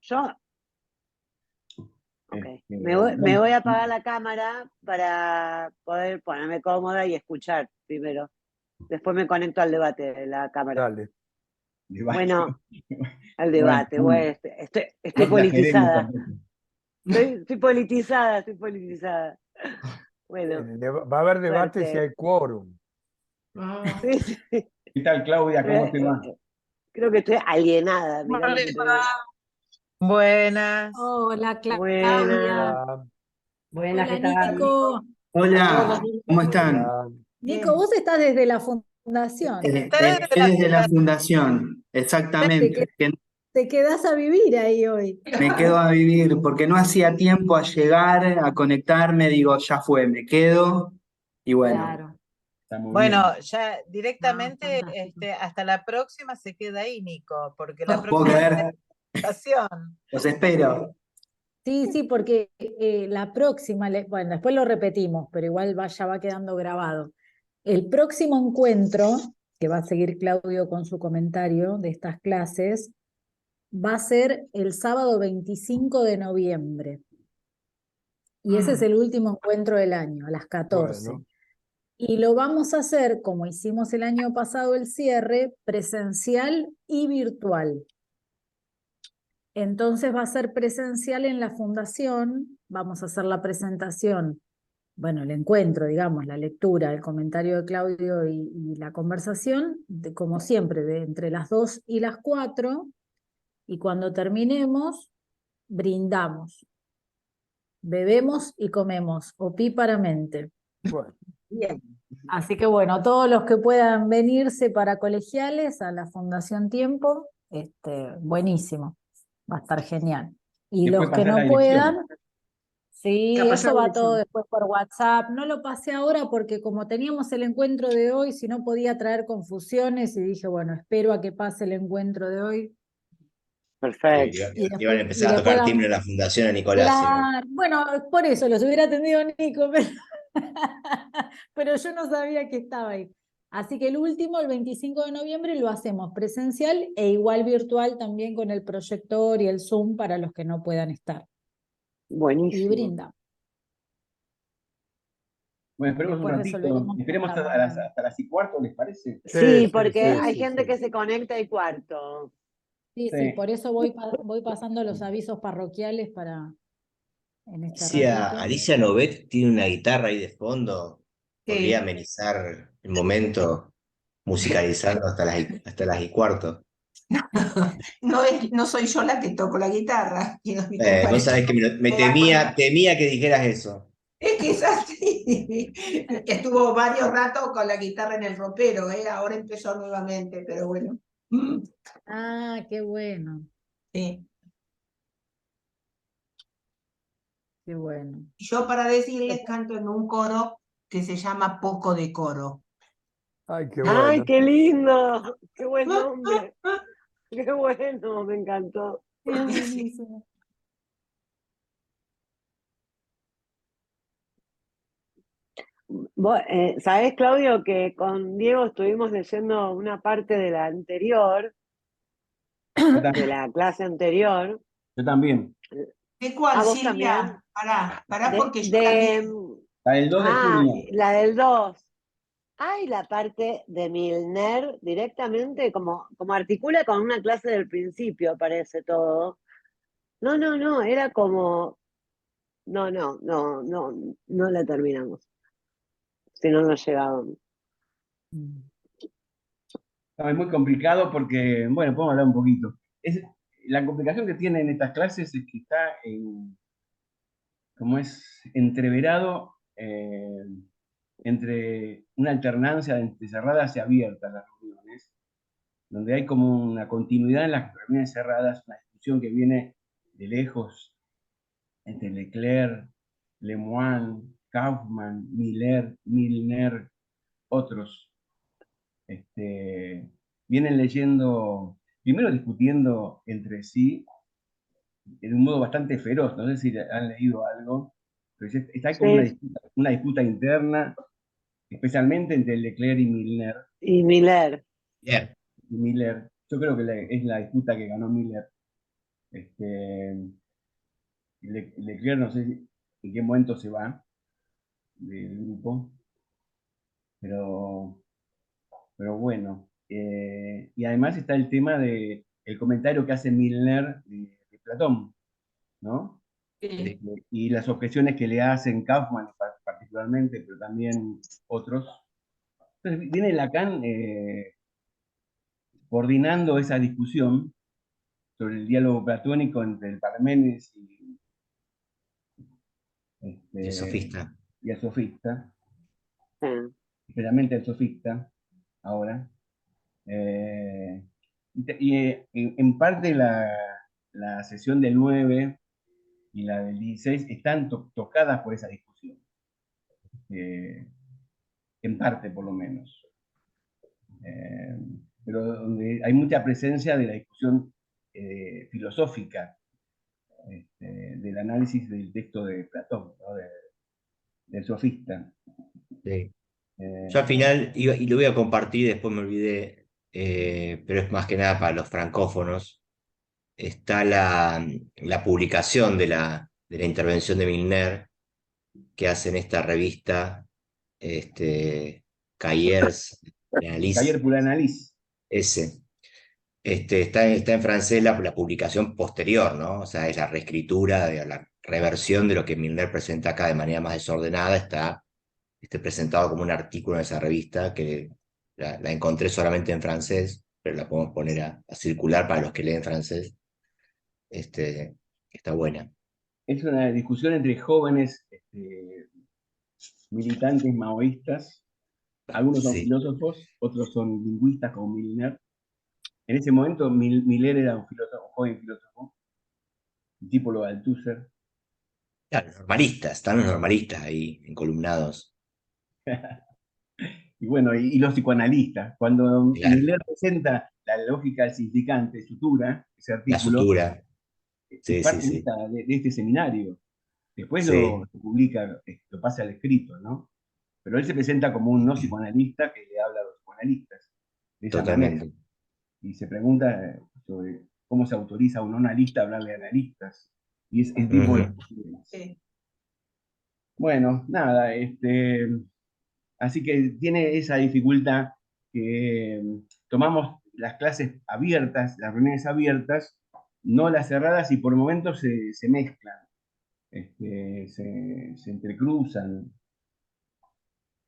Yo, ok, me Bueno, voy a apagar la cámara para poder ponerme cómoda y escuchar primero. Después me conecto al debate de la cámara. Dale. Bueno, al bueno, debate, bueno, estoy no exageremos politizada. tampoco. Estoy politizada, estoy politizada. Bueno, Va a haber debate si suerte. hay quórum. Sí, sí. ¿Qué tal, Claudia? ¿Cómo te va? Creo que estoy alienada, mirá lo que te digo. Buenas. Hola, Claudia. Buena. Ah, Buenas, ¿qué Hola, tal? Nico. Hola, ¿cómo están? hola. Nico, vos estás desde la fundación. Está desde Estoy la desde la fundación. fundación, Te, exactamente. que- te quedás a vivir ahí hoy. Me quedo a vivir porque no hacía tiempo a llegar, a conectarme, digo, ya fue, me quedo y bueno, Claro. Está muy bien. Bueno, ya Ah, directamente fantástico. hasta la próxima se queda ahí, Nico, porque la los puedo próxima es creer, la fundación. los espero. Sí, sí, porque la próxima, bueno, después lo repetimos, pero igual ya va quedando grabado. El próximo encuentro, que va a seguir Claudio con su comentario de estas clases, va a ser el sábado 25 de noviembre. Y ese es el último encuentro del año, a las 14. Bueno, Y lo vamos a hacer, como hicimos el año pasado el cierre, presencial y virtual. Entonces va a ser presencial en la fundación, vamos a hacer la presentación, bueno, el encuentro, digamos, la lectura, el comentario de Claudio y la conversación, como siempre, de entre las 2 y las 4, y cuando terminemos, brindamos, bebemos y comemos, opíparamente. bueno. Bien. Así que bueno, todos los que puedan venirse para colegiales a la Fundación Tiempo, buenísimo, va a estar genial. Y Después los que pasar la no dirección. puedan, sí, eso va todo después por WhatsApp. No lo pasé ahora porque como teníamos el encuentro de hoy, si no podía traer confusiones y dije, bueno, espero a que pase el encuentro de hoy. Perfecto. Iban a empezar a tocar timbre en la fundación a Nicolás. Claro, bueno, por eso los hubiera atendido Nico, pero yo no sabía que estaba ahí. Así que el último, el 25 de noviembre, lo hacemos presencial e igual virtual también con el proyector y el Zoom para los que no puedan estar. Y Buenísimo. brinda. Bueno, esperemos un Después ratito. resolveremos Esperemos esta hasta las y cuarto, ¿les parece? Sí, Sí, porque hay sí. gente que se conecta y cuarto. Sí, Sí. por eso voy pasando los avisos parroquiales para en este Alicia, ratito. Alicia Novet tiene una guitarra ahí de fondo. Podría Sí. amenizar el momento musicalizando hasta las y cuarto. No soy yo la que toco la guitarra, quiero mi Vos compañero. sabés que me Me da temía que dijeras eso. Es que es así. Estuvo varios ratos con la guitarra en el ropero, ¿eh? Ahora empezó nuevamente, pero bueno. Ah, qué bueno, Sí. qué bueno. Y yo para decirles canto en un coro que se llama Poco de Coro. Ay, qué ¡Ay, bueno. qué lindo! ¡Qué buen nombre! ¡Qué bueno! Me encantó. Es buenísimo. ¿Sabés, Claudio, que con Diego estuvimos leyendo una parte de la anterior, Yo de también. la clase anterior? Yo también. ¿De cuál, ¿A vos también? Silvia? Pará, De, porque yo de, también. La del 2 de junio. la del 2. Hay la parte de Milner directamente, como articula con una clase del principio, parece todo. No, era como, no la terminamos. Si no, no llegábamos. No, es muy complicado porque, bueno, podemos hablar un poquito. La complicación que tienen estas clases es que está como es entreverado entre una alternancia entre cerradas y abiertas las reuniones, donde hay como una continuidad en las reuniones cerradas, una discusión que viene de lejos entre Leclerc, Lemoine, Kaufman, Miller, Milner, otros. Vienen leyendo, primero discutiendo entre sí de un modo bastante feroz, no sé si han leído algo, pero está como Sí, una disputa interna, especialmente entre Leclerc y Milner. y Miller. Bien. Miller, yo creo que es la disputa que ganó Miller. Leclerc no sé en qué momento se va del grupo, pero bueno. Y además está el tema de el comentario que hace Milner de Platón, ¿no? Sí. Y las objeciones que le hacen Kaufman particularmente, pero también otros. Entonces viene Lacan coordinando esa discusión sobre el diálogo platónico entre el Parménides El este, sofista. y el sofista, Sí. especialmente el sofista, ahora. En parte la sesión del 9 y la del 16 están tocadas por esa discusión, en parte por lo menos. Eh, pero donde hay mucha presencia de la discusión filosófica, del análisis del texto de Platón, ¿no? Del sofista. Sí. Yo al Eh, final, y lo voy a compartir, después me olvidé, pero es más que nada para los francófonos, está la publicación de la intervención de Milner que hace en esta revista, Cahiers Taller d'Analyse, pour l'analyse. ese. Está en francés la publicación posterior, ¿no? O sea, es la reescritura, la reversión de lo que Milner presenta acá de manera más desordenada, está presentado como un artículo en esa revista que la encontré solamente en francés, pero la podemos poner a circular para los que leen francés. Está buena. Es una discusión entre jóvenes militantes maoístas. Algunos son Sí, filósofos, otros son lingüistas como Milner. En ese momento Miller era un filósofo, un joven filósofo, un tipo lo Althusser. claro, los normalistas, están los normalistas ahí encolumnados. Y bueno, y los psicoanalistas. Cuando Claro, Miller presenta la lógica del significante, sutura, ese la artículo, sutura. es Sí, sí, parte sí. de este seminario. Después lo Sí, publica, lo pasa al escrito, ¿no? Pero él se presenta como un no psicoanalista que le habla a los psicoanalistas de esa manera. totalmente. Y se pregunta sobre cómo se autoriza a un no analista a hablarle a analistas. Y es tipo de... Ujú. Sí. Bueno, nada, así que tiene esa dificultad que tomamos las clases abiertas, las reuniones abiertas, no las cerradas y por momentos se mezclan, se entrecruzan.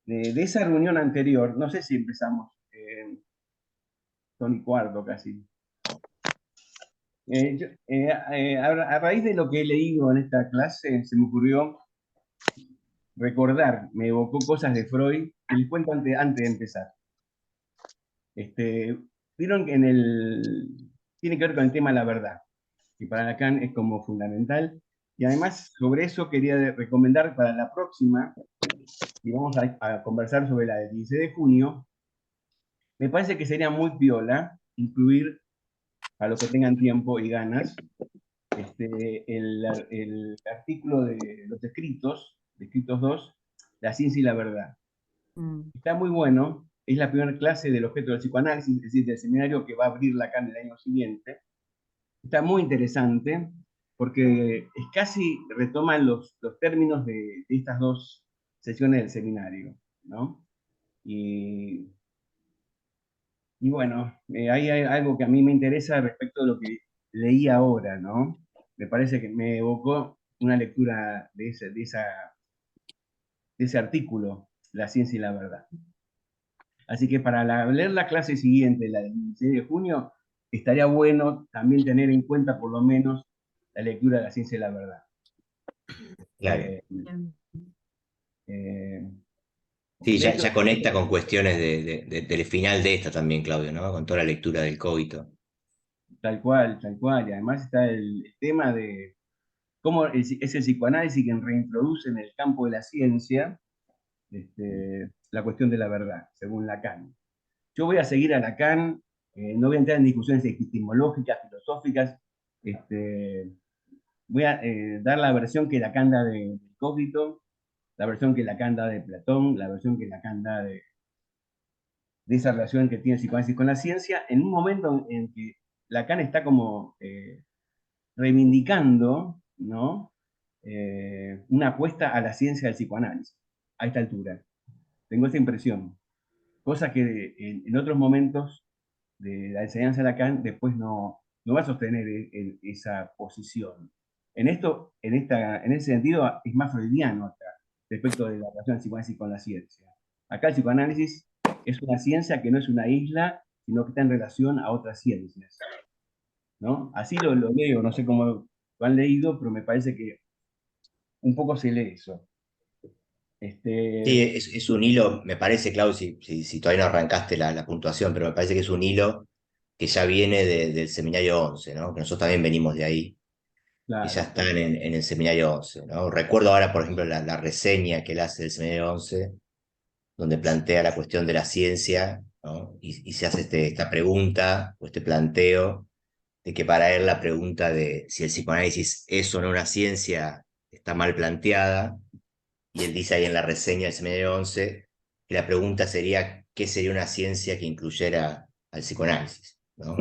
De esa reunión anterior, no sé si empezamos, son y cuarto casi. A raíz de lo que he leído en esta clase, se me ocurrió recordar, me evocó cosas de Freud, que les cuento antes de empezar. Vieron que tiene que ver con el tema de la verdad, que para Lacan es como fundamental, y además sobre eso quería recomendar para la próxima, y vamos a conversar sobre la del 16 de junio, me parece que sería muy piola incluir, a los que tengan tiempo y ganas, el artículo de los escritos, de escritos 2, La ciencia y la verdad. Mm. Está muy bueno, es la primera clase del objeto del psicoanálisis, es decir, del seminario que va a abrir Lacan el año siguiente. Está muy interesante porque es casi retoman los términos de estas dos sesiones del seminario, ¿no? Y, y bueno, ahí hay algo que a mí me interesa respecto de lo que leí ahora, ¿no? Me parece que me evocó una lectura de ese artículo, La ciencia y la verdad. Así que para leer la clase siguiente, la del 16 de junio, estaría bueno también tener en cuenta por lo menos la lectura de La ciencia y la verdad. Claro. Eh, eh, Sí, de ya hecho, conecta con cuestiones del final de esta también, Claudio, ¿no? Con toda la lectura del Cogito. tal cual, tal cual. Y además está el tema de cómo es el psicoanálisis quien reintroduce en el campo de la ciencia la cuestión de la verdad, según Lacan. Yo voy a seguir a Lacan, no voy a entrar en discusiones epistemológicas, filosóficas, voy a dar la versión que Lacan da de Cogito, la versión que Lacan da de Platón, la versión que Lacan da de esa relación que tiene el psicoanálisis con la ciencia, en un momento en que Lacan está como reivindicando, ¿no? Una apuesta a la ciencia del psicoanálisis, a esta altura. Tengo esa impresión. Cosa que en otros momentos de la enseñanza de Lacan después no va a sostener esa posición. En ese sentido es más freudiano acá, respecto de la relación del psicoanálisis con la ciencia. Acá el psicoanálisis es una ciencia que no es una isla, sino que está en relación a otras ciencias, ¿no? Así lo leo, no sé cómo lo han leído, pero me parece que un poco se lee eso. Sí, es un hilo, me parece, Clau, si todavía no arrancaste la puntuación, pero me parece que es un hilo que ya viene del seminario 11, ¿no? Que nosotros también venimos de ahí, que ya Claro. están en el seminario 11, ¿no? Recuerdo ahora, por ejemplo, la reseña que él hace del seminario 11, donde plantea la cuestión de la ciencia, ¿no? Y se hace esta pregunta o este planteo de que para él la pregunta de si el psicoanálisis es o no una ciencia está mal planteada, y él dice ahí en la reseña del seminario 11 que la pregunta sería ¿qué sería una ciencia que incluyera al psicoanálisis? ¿No?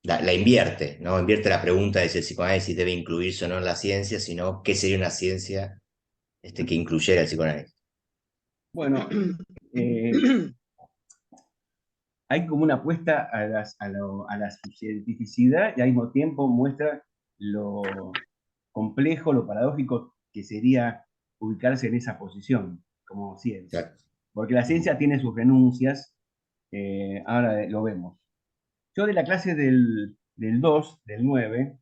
La invierte, ¿no? Invierte la pregunta de si el psicoanálisis debe incluirse o no en la ciencia, sino qué sería una ciencia que incluyera el psicoanálisis. Bueno, hay como una apuesta a la cientificidad y al mismo tiempo muestra lo complejo, lo paradójico que sería ubicarse en esa posición como ciencia. Exacto. Porque la ciencia tiene sus renuncias, ahora lo vemos. Yo de la clase del 2, del 9,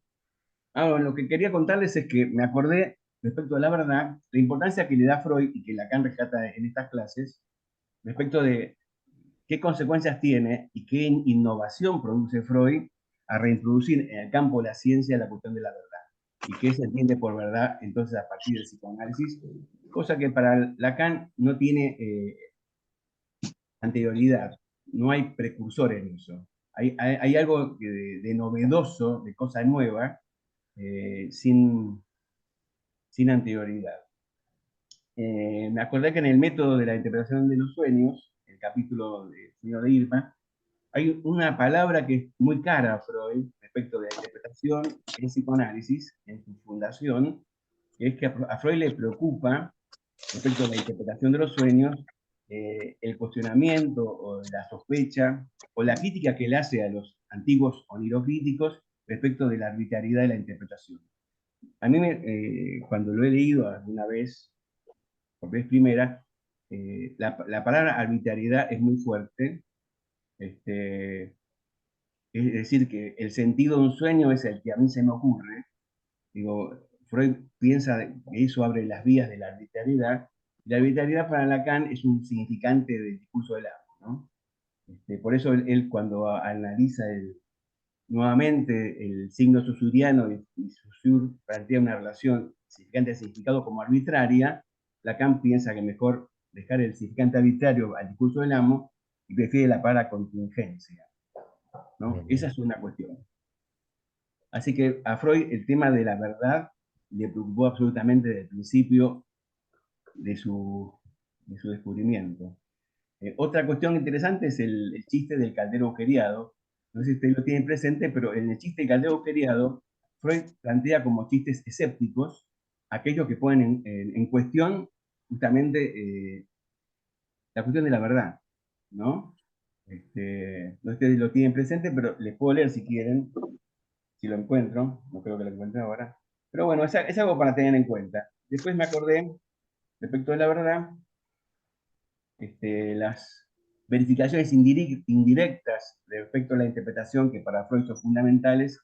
lo que quería contarles es que me acordé respecto a la verdad, la importancia que le da Freud y que Lacan rescata en estas clases, respecto de qué consecuencias tiene y qué innovación produce Freud a reintroducir en el campo de la ciencia la cuestión de la verdad. Y qué se entiende por verdad entonces a partir del psicoanálisis, cosa que para Lacan no tiene anterioridad, no hay precursor en eso. Hay algo de novedoso, de cosa nueva, sin anterioridad. Me acordé que en el método de la interpretación de los sueños, el capítulo de Sueño de Irma, hay una palabra que es muy cara a Freud respecto de la interpretación en psicoanálisis, en su fundación, que es que a Freud le preocupa, respecto a la interpretación de los sueños, el cuestionamiento o la sospecha o la crítica que le hace a los antiguos onirocríticos respecto de la arbitrariedad de la interpretación. A mí, cuando lo he leído alguna vez, por vez primera, la palabra arbitrariedad es muy fuerte. Es decir, que el sentido de un sueño es el que a mí se me ocurre. Digo, Freud piensa que eso abre las vías de la arbitrariedad. La arbitrariedad para Lacan es un significante del discurso del amo, ¿no? Por eso él cuando analiza nuevamente el signo susuriano y Saussure plantea una relación significante-significado como arbitraria, Lacan piensa que mejor dejar el significante arbitrario al discurso del amo y prefiere la palabra contingencia, ¿no? Esa es una cuestión. Así que a Freud el tema de la verdad le preocupó absolutamente desde el principio de su descubrimiento. Otra cuestión interesante es el chiste del caldero agujereado. No sé si ustedes lo tienen presente, pero en el chiste del caldero agujereado, Freud plantea como chistes escépticos aquellos que ponen en cuestión justamente la cuestión de la verdad, ¿no? No sé si ustedes lo tienen presente, pero les puedo leer si quieren, si lo encuentro. No creo que lo encuentre ahora. Pero bueno, es algo para tener en cuenta. Después me acordé, respecto de la verdad, las verificaciones indirectas respecto a la interpretación que para Freud son fundamentales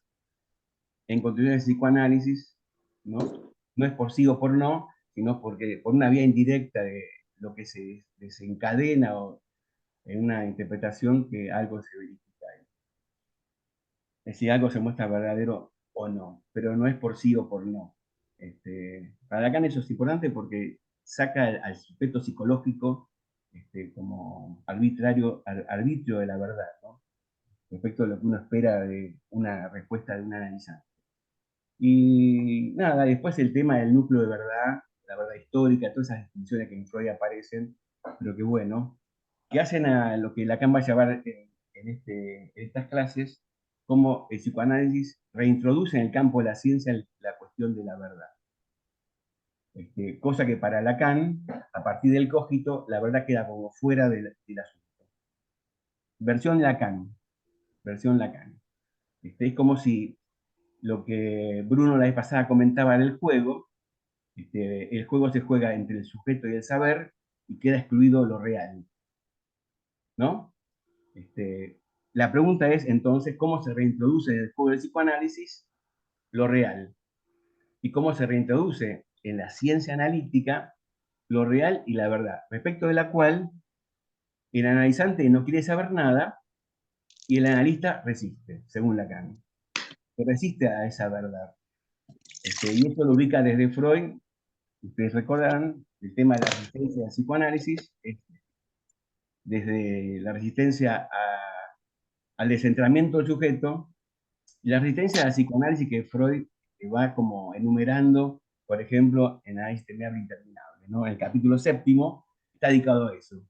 en condiciones de psicoanálisis, ¿no? No es por sí o por no, sino porque por una vía indirecta de lo que se desencadena en una interpretación que algo se verifica ahí. Es decir, algo se muestra verdadero o no, pero no es por sí o por no. Para Lacan eso es importante porque saca al sujeto psicológico como arbitrio de la verdad, ¿no? Respecto a lo que uno espera de una respuesta de un analizante. Y nada, después el tema del núcleo de verdad, la verdad histórica, todas esas distinciones que en Freud aparecen, pero que bueno, que hacen a lo que Lacan va a llevar en estas clases cómo el psicoanálisis reintroduce en el campo de la ciencia la cuestión de la verdad. Cosa que para Lacan, a partir del cogito, la verdad queda como fuera del asunto. Versión Lacan. Versión Lacan. Es como si lo que Bruno la vez pasada comentaba del juego, el juego se juega entre el sujeto y el saber y queda excluido lo real. ¿No? La pregunta es entonces cómo se reintroduce en el juego del psicoanálisis lo real y cómo se reintroduce en la ciencia analítica lo real y la verdad, respecto de la cual el analizante no quiere saber nada y el analista resiste, según Lacan. Se resiste a esa verdad. Y esto lo ubica desde Freud. Ustedes recordarán el tema de la resistencia al psicoanálisis, desde la resistencia al descentramiento del sujeto, y la resistencia al psicoanálisis que Freud va como enumerando, por ejemplo, en Análisis Temable Interminable, ¿no? El capítulo 7 está dedicado a eso.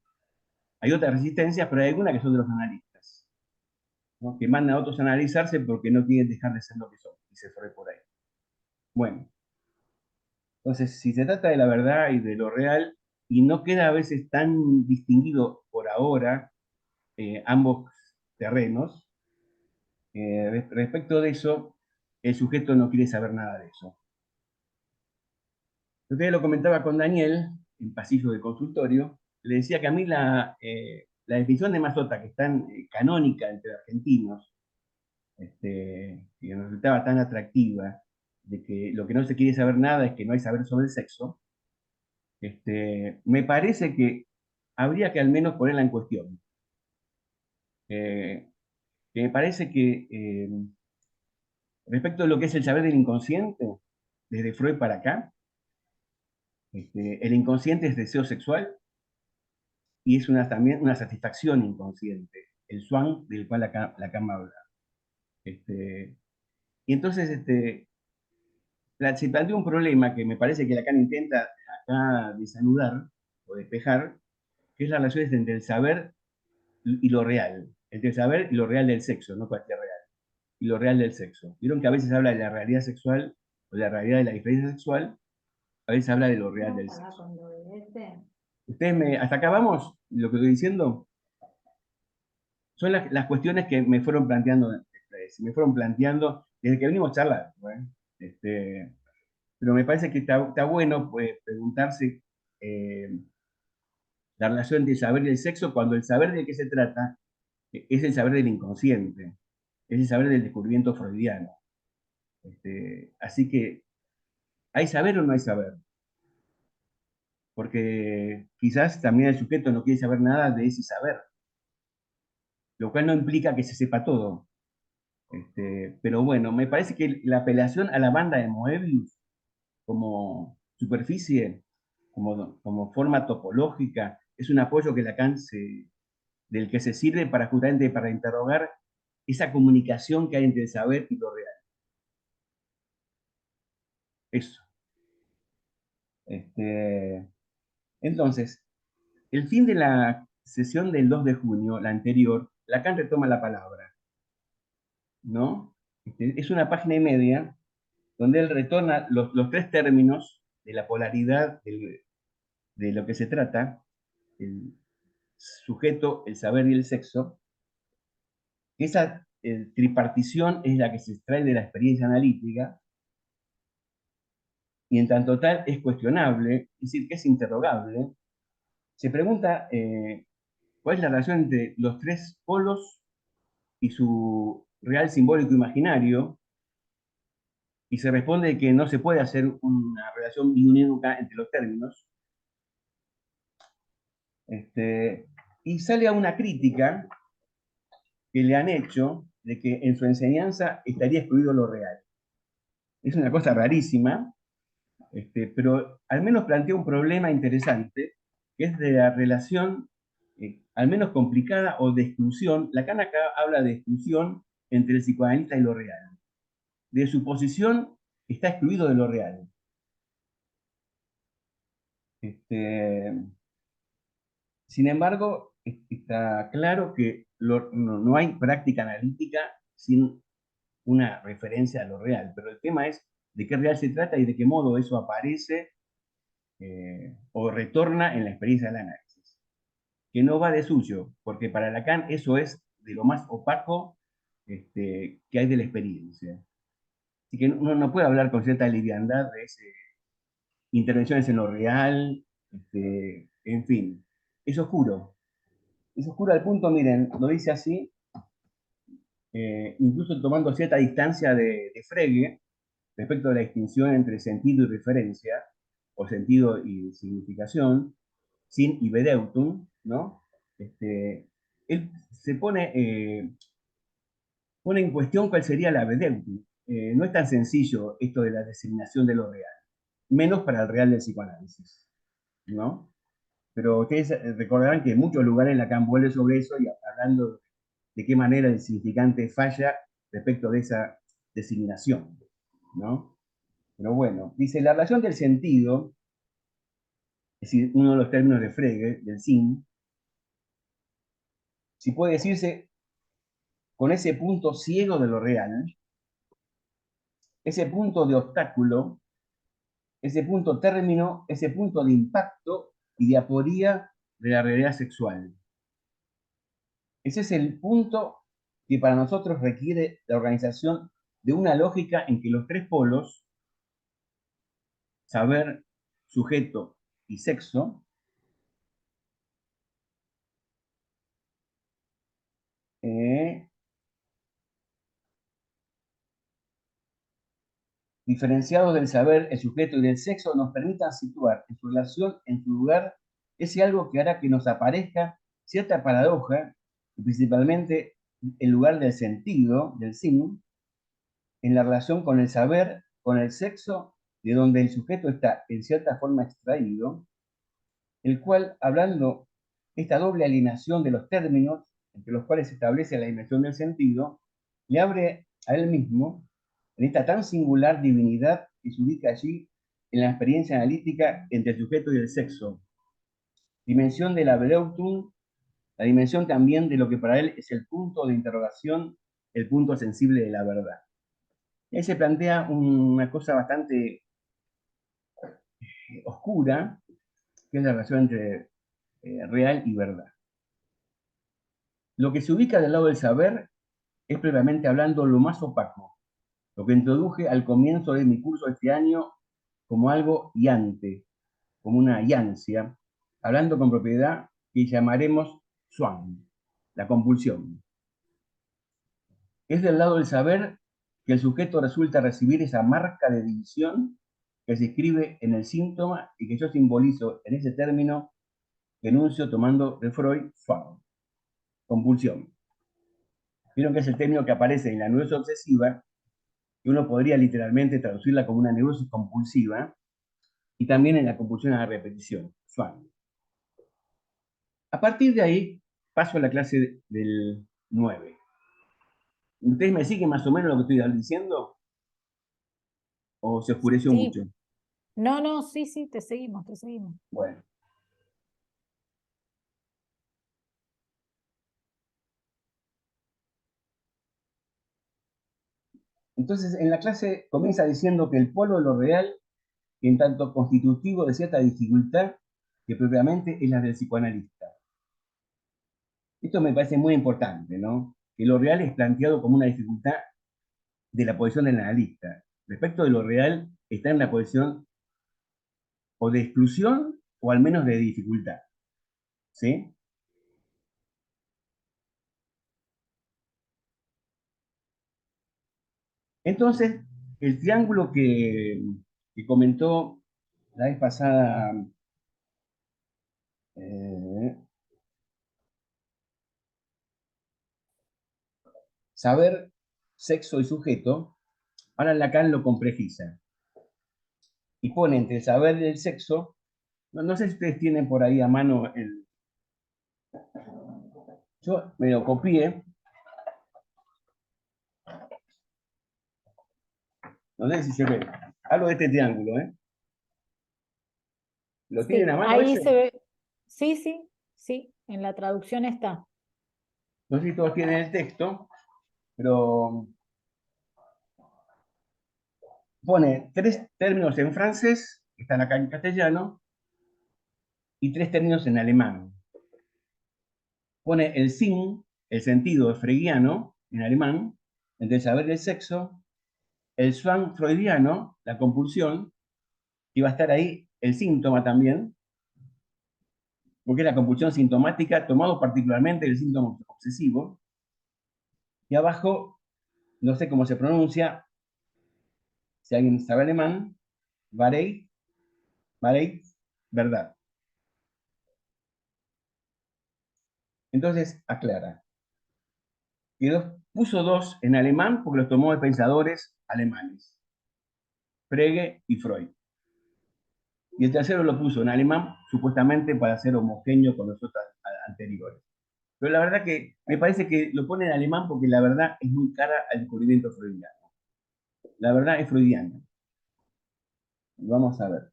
Hay otras resistencias, pero hay algunas que son de los analistas, ¿no? Que mandan a otros a analizarse porque no quieren dejar de ser lo que son, dice Freud por ahí. Bueno, entonces, si se trata de la verdad y de lo real, y no queda a veces tan distinguido por ahora ambos terrenos, respecto de eso, el sujeto no quiere saber nada de eso. Usted lo comentaba con Daniel, en pasillo de consultorio, le decía que a mí la definición de Mazzotta, que es tan canónica entre argentinos, que nos resultaba tan atractiva, de que lo que no se quiere saber nada es que no hay saber sobre el sexo, me parece que habría que al menos ponerla en cuestión. Que me parece que respecto a lo que es el saber del inconsciente, desde Freud para acá, el inconsciente es deseo sexual y es también una satisfacción inconsciente, el swan del cual Lacan habla. Y entonces se plantea un problema que me parece que Lacan intenta acá desanudar o despejar, que es la relación entre el saber y lo real, entre el saber y lo real del sexo, no cualquier real, y lo real del sexo. Vieron que a veces habla de la realidad sexual o de la realidad de la diferencia sexual, a veces habla de lo real del sexo. Ustedes hasta acá vamos, lo que estoy diciendo, son las cuestiones que me fueron planteando desde que venimos charlando, ¿eh? Pero me parece que está bueno pues, preguntarse la relación entre el saber y el sexo cuando el saber de qué se trata es el saber del inconsciente, es el saber del descubrimiento freudiano. Así que, ¿hay saber o no hay saber? Porque quizás también el sujeto no quiere saber nada de ese saber, lo cual no implica que se sepa todo. Pero bueno, me parece que la apelación a la banda de Moebius como superficie, como forma topológica, es un apoyo que Lacan del que se sirve justamente para interrogar esa comunicación que hay entre el saber y lo real. Eso. Entonces, el fin de la sesión del 2 de junio, la anterior, Lacan retoma la palabra, ¿no? Es una página y media donde él retorna los tres términos de la polaridad de lo que se trata, el sujeto, el saber y el sexo. Esa tripartición es la que se extrae de la experiencia analítica, y en tanto tal es cuestionable, es decir, que es interrogable. Se pregunta cuál es la relación entre los tres polos y su real simbólico imaginario, y se responde que no se puede hacer una relación biunívoca entre los términos. Y sale a una crítica que le han hecho de que en su enseñanza estaría excluido lo real. Es una cosa rarísima, pero al menos plantea un problema interesante, que es de la relación, al menos complicada, o de exclusión. Lacan acá habla de exclusión entre el psicoanalista y lo real. De su posición está excluido de lo real. Sin embargo, está claro que no hay práctica analítica sin una referencia a lo real, pero el tema es de qué real se trata y de qué modo eso aparece o retorna en la experiencia del análisis. Que no va de suyo, porque para Lacan eso es de lo más opaco que hay de la experiencia. Así que uno no puede hablar con cierta liviandad de intervenciones en lo real, en fin. Es oscuro. Es oscuro al punto, miren, lo dice así, incluso tomando cierta distancia de Frege respecto de la distinción entre sentido y referencia, o sentido y significación, sin y Bedeutung, ¿no? Él se pone en cuestión cuál sería la Bedeutung. No es tan sencillo esto de la designación de lo real, menos para el real del psicoanálisis, ¿no? Pero ustedes recordarán que en muchos lugares Lacan vuelve sobre eso y hablando de qué manera el significante falla respecto de esa designación, ¿no? Pero bueno, dice, la relación del sentido, es decir, uno de los términos de Frege, del Sinn, si puede decirse con ese punto ciego de lo real, ese punto de obstáculo, ese punto término, ese punto de impacto y de aporía de la realidad sexual. Ese es el punto que para nosotros requiere la organización de una lógica en que los tres polos, saber, sujeto y sexo, diferenciados del saber, el sujeto y del sexo, nos permitan situar en su relación, en su lugar, ese algo que hará que nos aparezca cierta paradoja, y principalmente el lugar del sentido, del Sinn, en la relación con el saber, con el sexo, de donde el sujeto está en cierta forma extraído, el cual, hablando esta doble alineación de los términos entre los cuales se establece la dimensión del sentido, le abre a él mismo, en esta tan singular divinidad que se ubica allí en la experiencia analítica entre el sujeto y el sexo, dimensión de la Bedeutung, la dimensión también de lo que para él es el punto de interrogación, el punto sensible de la verdad. Él se plantea una cosa bastante oscura, que es la relación entre real y verdad. Lo que se ubica del lado del saber es previamente hablando lo más opaco, lo que introduje al comienzo de mi curso este año como algo yante, como una yancia, hablando con propiedad que llamaremos Zwang, la compulsión. Es del lado del saber que el sujeto resulta recibir esa marca de división que se escribe en el síntoma y que yo simbolizo en ese término que enuncio tomando de Freud, Zwang, compulsión. Vieron que es el término que aparece en la neurosis obsesiva, que uno podría literalmente traducirla como una neurosis compulsiva, y también en la compulsión a la repetición, Zwang. A partir de ahí, paso a la clase del 9. ¿Ustedes me siguen más o menos lo que estoy diciendo? ¿O se oscureció Sí. mucho? No, no, sí, te seguimos, te seguimos. Bueno. Entonces, en la clase comienza diciendo que el polo de lo real, en tanto constitutivo de cierta dificultad, que propiamente es la del psicoanalista. Esto me parece muy importante, ¿no? Que lo real es planteado como una dificultad de la posición del analista. Respecto de lo real, está en la posición o de exclusión o al menos de dificultad. ¿Sí? Entonces, el triángulo que comentó la vez pasada saber, sexo y sujeto, ahora Lacan lo complejiza y pone entre el saber y el sexo, no sé si ustedes tienen por ahí a mano yo me lo copié, no sé si se ve, hablo de este triángulo, ¿eh? ¿Lo tienen Sí, a mano ahí ese? se ve. Sí, en la traducción está. No sé si todos tienen el texto, pero pone 3 términos en francés, que están acá en castellano, y 3 términos en alemán. Pone el Sinn, el sentido freudiano, en alemán, el del saber del sexo, el Zwang freudiano, la compulsión, y va a estar ahí el síntoma también, porque es la compulsión sintomática, tomado particularmente el síntoma obsesivo. Y abajo, no sé cómo se pronuncia, si alguien sabe alemán, Wahrheit, verdad. Entonces, aclara. Y puso 2 en alemán porque los tomó de pensadores alemanes, Frege y Freud. Y el tercero lo puso en alemán, supuestamente para ser homogéneo con los otros anteriores. Pero la verdad que me parece que lo pone en alemán porque la verdad es muy cara al descubrimiento freudiano. La verdad es freudiana. Vamos a ver.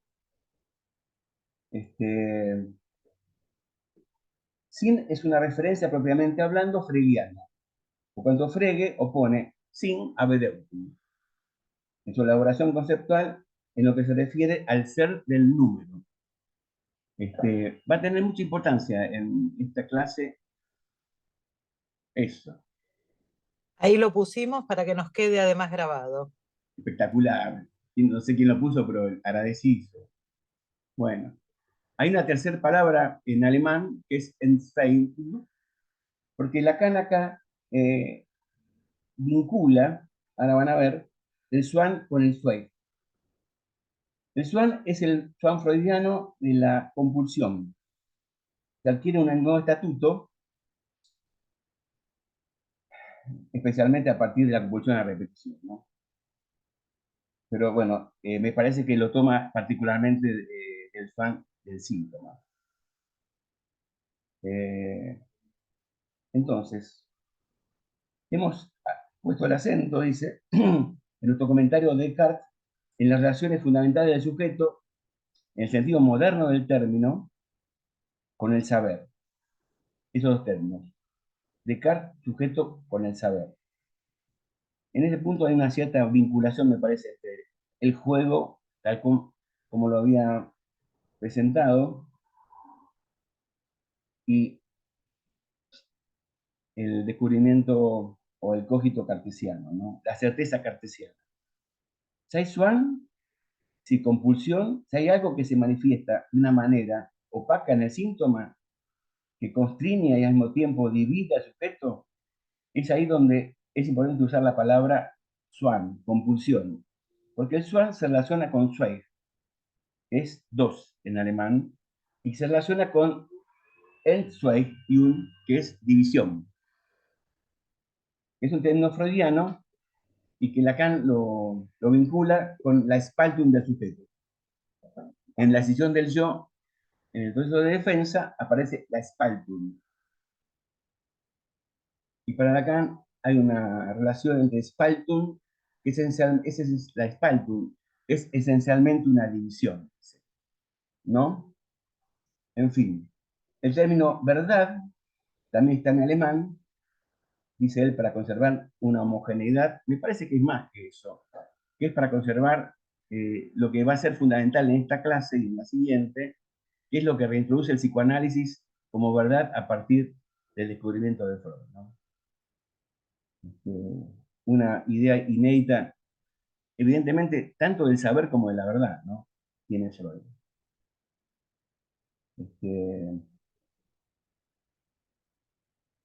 Sin es una referencia propiamente hablando freudiana, por cuanto Frege opone sin a Bedeutung en su elaboración conceptual en lo que se refiere al ser del número. Va a tener mucha importancia en esta clase eso. Ahí lo pusimos para que nos quede además grabado. Espectacular. No sé quién lo puso, pero agradecido. Bueno, hay una tercera palabra en alemán que es Entfaltung, porque Lacan acá vincula, ahora van a ver, el Swann con el Zweig. El Swann es el Swann freudiano de la compulsión, que adquiere un nuevo estatuto, especialmente a partir de la compulsión a la repetición, ¿no? Pero bueno, me parece que lo toma particularmente el Swann del síntoma. Entonces, hemos puesto el acento, dice, en nuestro comentario de Descartes, en las relaciones fundamentales del sujeto, en el sentido moderno del término, con el saber. Esos 2 términos. Descartes, sujeto con el saber. En ese punto hay una cierta vinculación, me parece, entre el juego, tal como lo había presentado, y el descubrimiento o el cogito cartesiano, ¿no? La certeza cartesiana. Si hay Swann, si compulsión, si hay algo que se manifiesta de una manera opaca en el síntoma, que constriña y al mismo tiempo divide al sujeto, es ahí donde es importante usar la palabra Swann, compulsión. Porque el Swann se relaciona con Zweig, que es 2 en alemán, y se relaciona con Entzweigung, que es división. Es un término freudiano y que Lacan lo vincula con la Spaltung del sujeto. En la decisión del yo, en el proceso de defensa, aparece la Spaltung. Y para Lacan hay una relación entre Spaltung, que es la Spaltung, es esencialmente una división, ¿no? En fin, el término verdad también está en alemán, dice él, para conservar una homogeneidad. Me parece que es más que eso, que es para conservar lo que va a ser fundamental en esta clase y en la siguiente, que es lo que reintroduce el psicoanálisis como verdad a partir del descubrimiento de Freud, ¿no? Una idea inédita, evidentemente, tanto del saber como de la verdad, ¿no? Tiene Freud.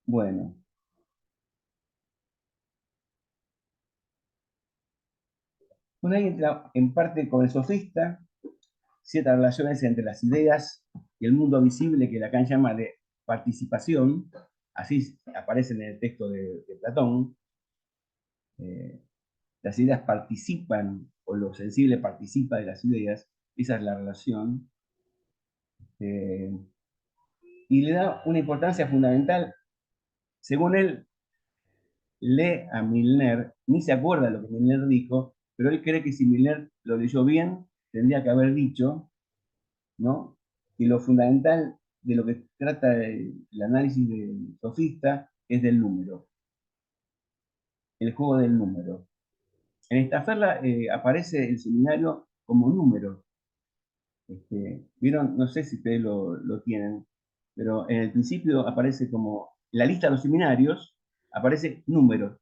Bueno. Bueno, ahí entra en parte con el sofista, ciertas relaciones entre las ideas y el mundo visible que Lacan llama de participación, así aparece en el texto de Platón. Las ideas participan, o lo sensible participa de las ideas, esa es la relación. Y le da una importancia fundamental. Según él, lee a Milner, ni se acuerda de lo que Milner dijo, pero él cree que si Milner lo leyó bien, tendría que haber dicho, ¿no?, que lo fundamental de lo que trata el análisis del sofista es del número, el juego del número. En Estaferla aparece el seminario como número. ¿Vieron? No sé si ustedes lo tienen, pero en el principio aparece como, en la lista de los seminarios, aparece números,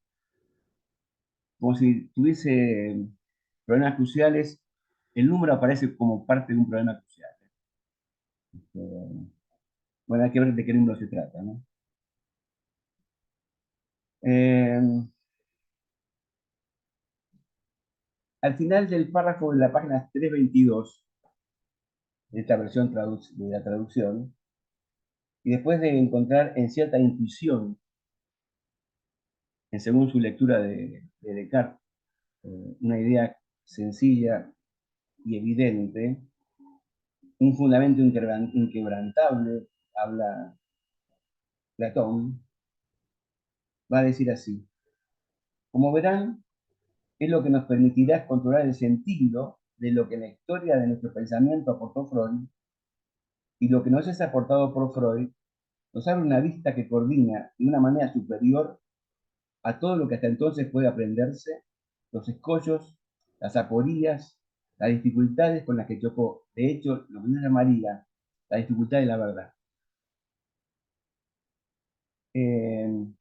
como si tuviese problemas cruciales, el número aparece como parte de un problema crucial. Bueno, hay que ver de qué número se trata, ¿no? Al final del párrafo de la página 322, de esta versión de la traducción, y después de encontrar en cierta intuición, según su lectura de Descartes, una idea sencilla y evidente, un fundamento inquebrantable, habla Platón, va a decir así: como verán, es lo que nos permitirá controlar el sentido de lo que en la historia de nuestro pensamiento aportó Freud, y lo que nos es aportado por Freud nos abre una vista que coordina de una manera superior a todo lo que hasta entonces puede aprenderse, los escollos, las aporías, las dificultades con las que chocó, de hecho, lo que yo llamaría la dificultad de la verdad. En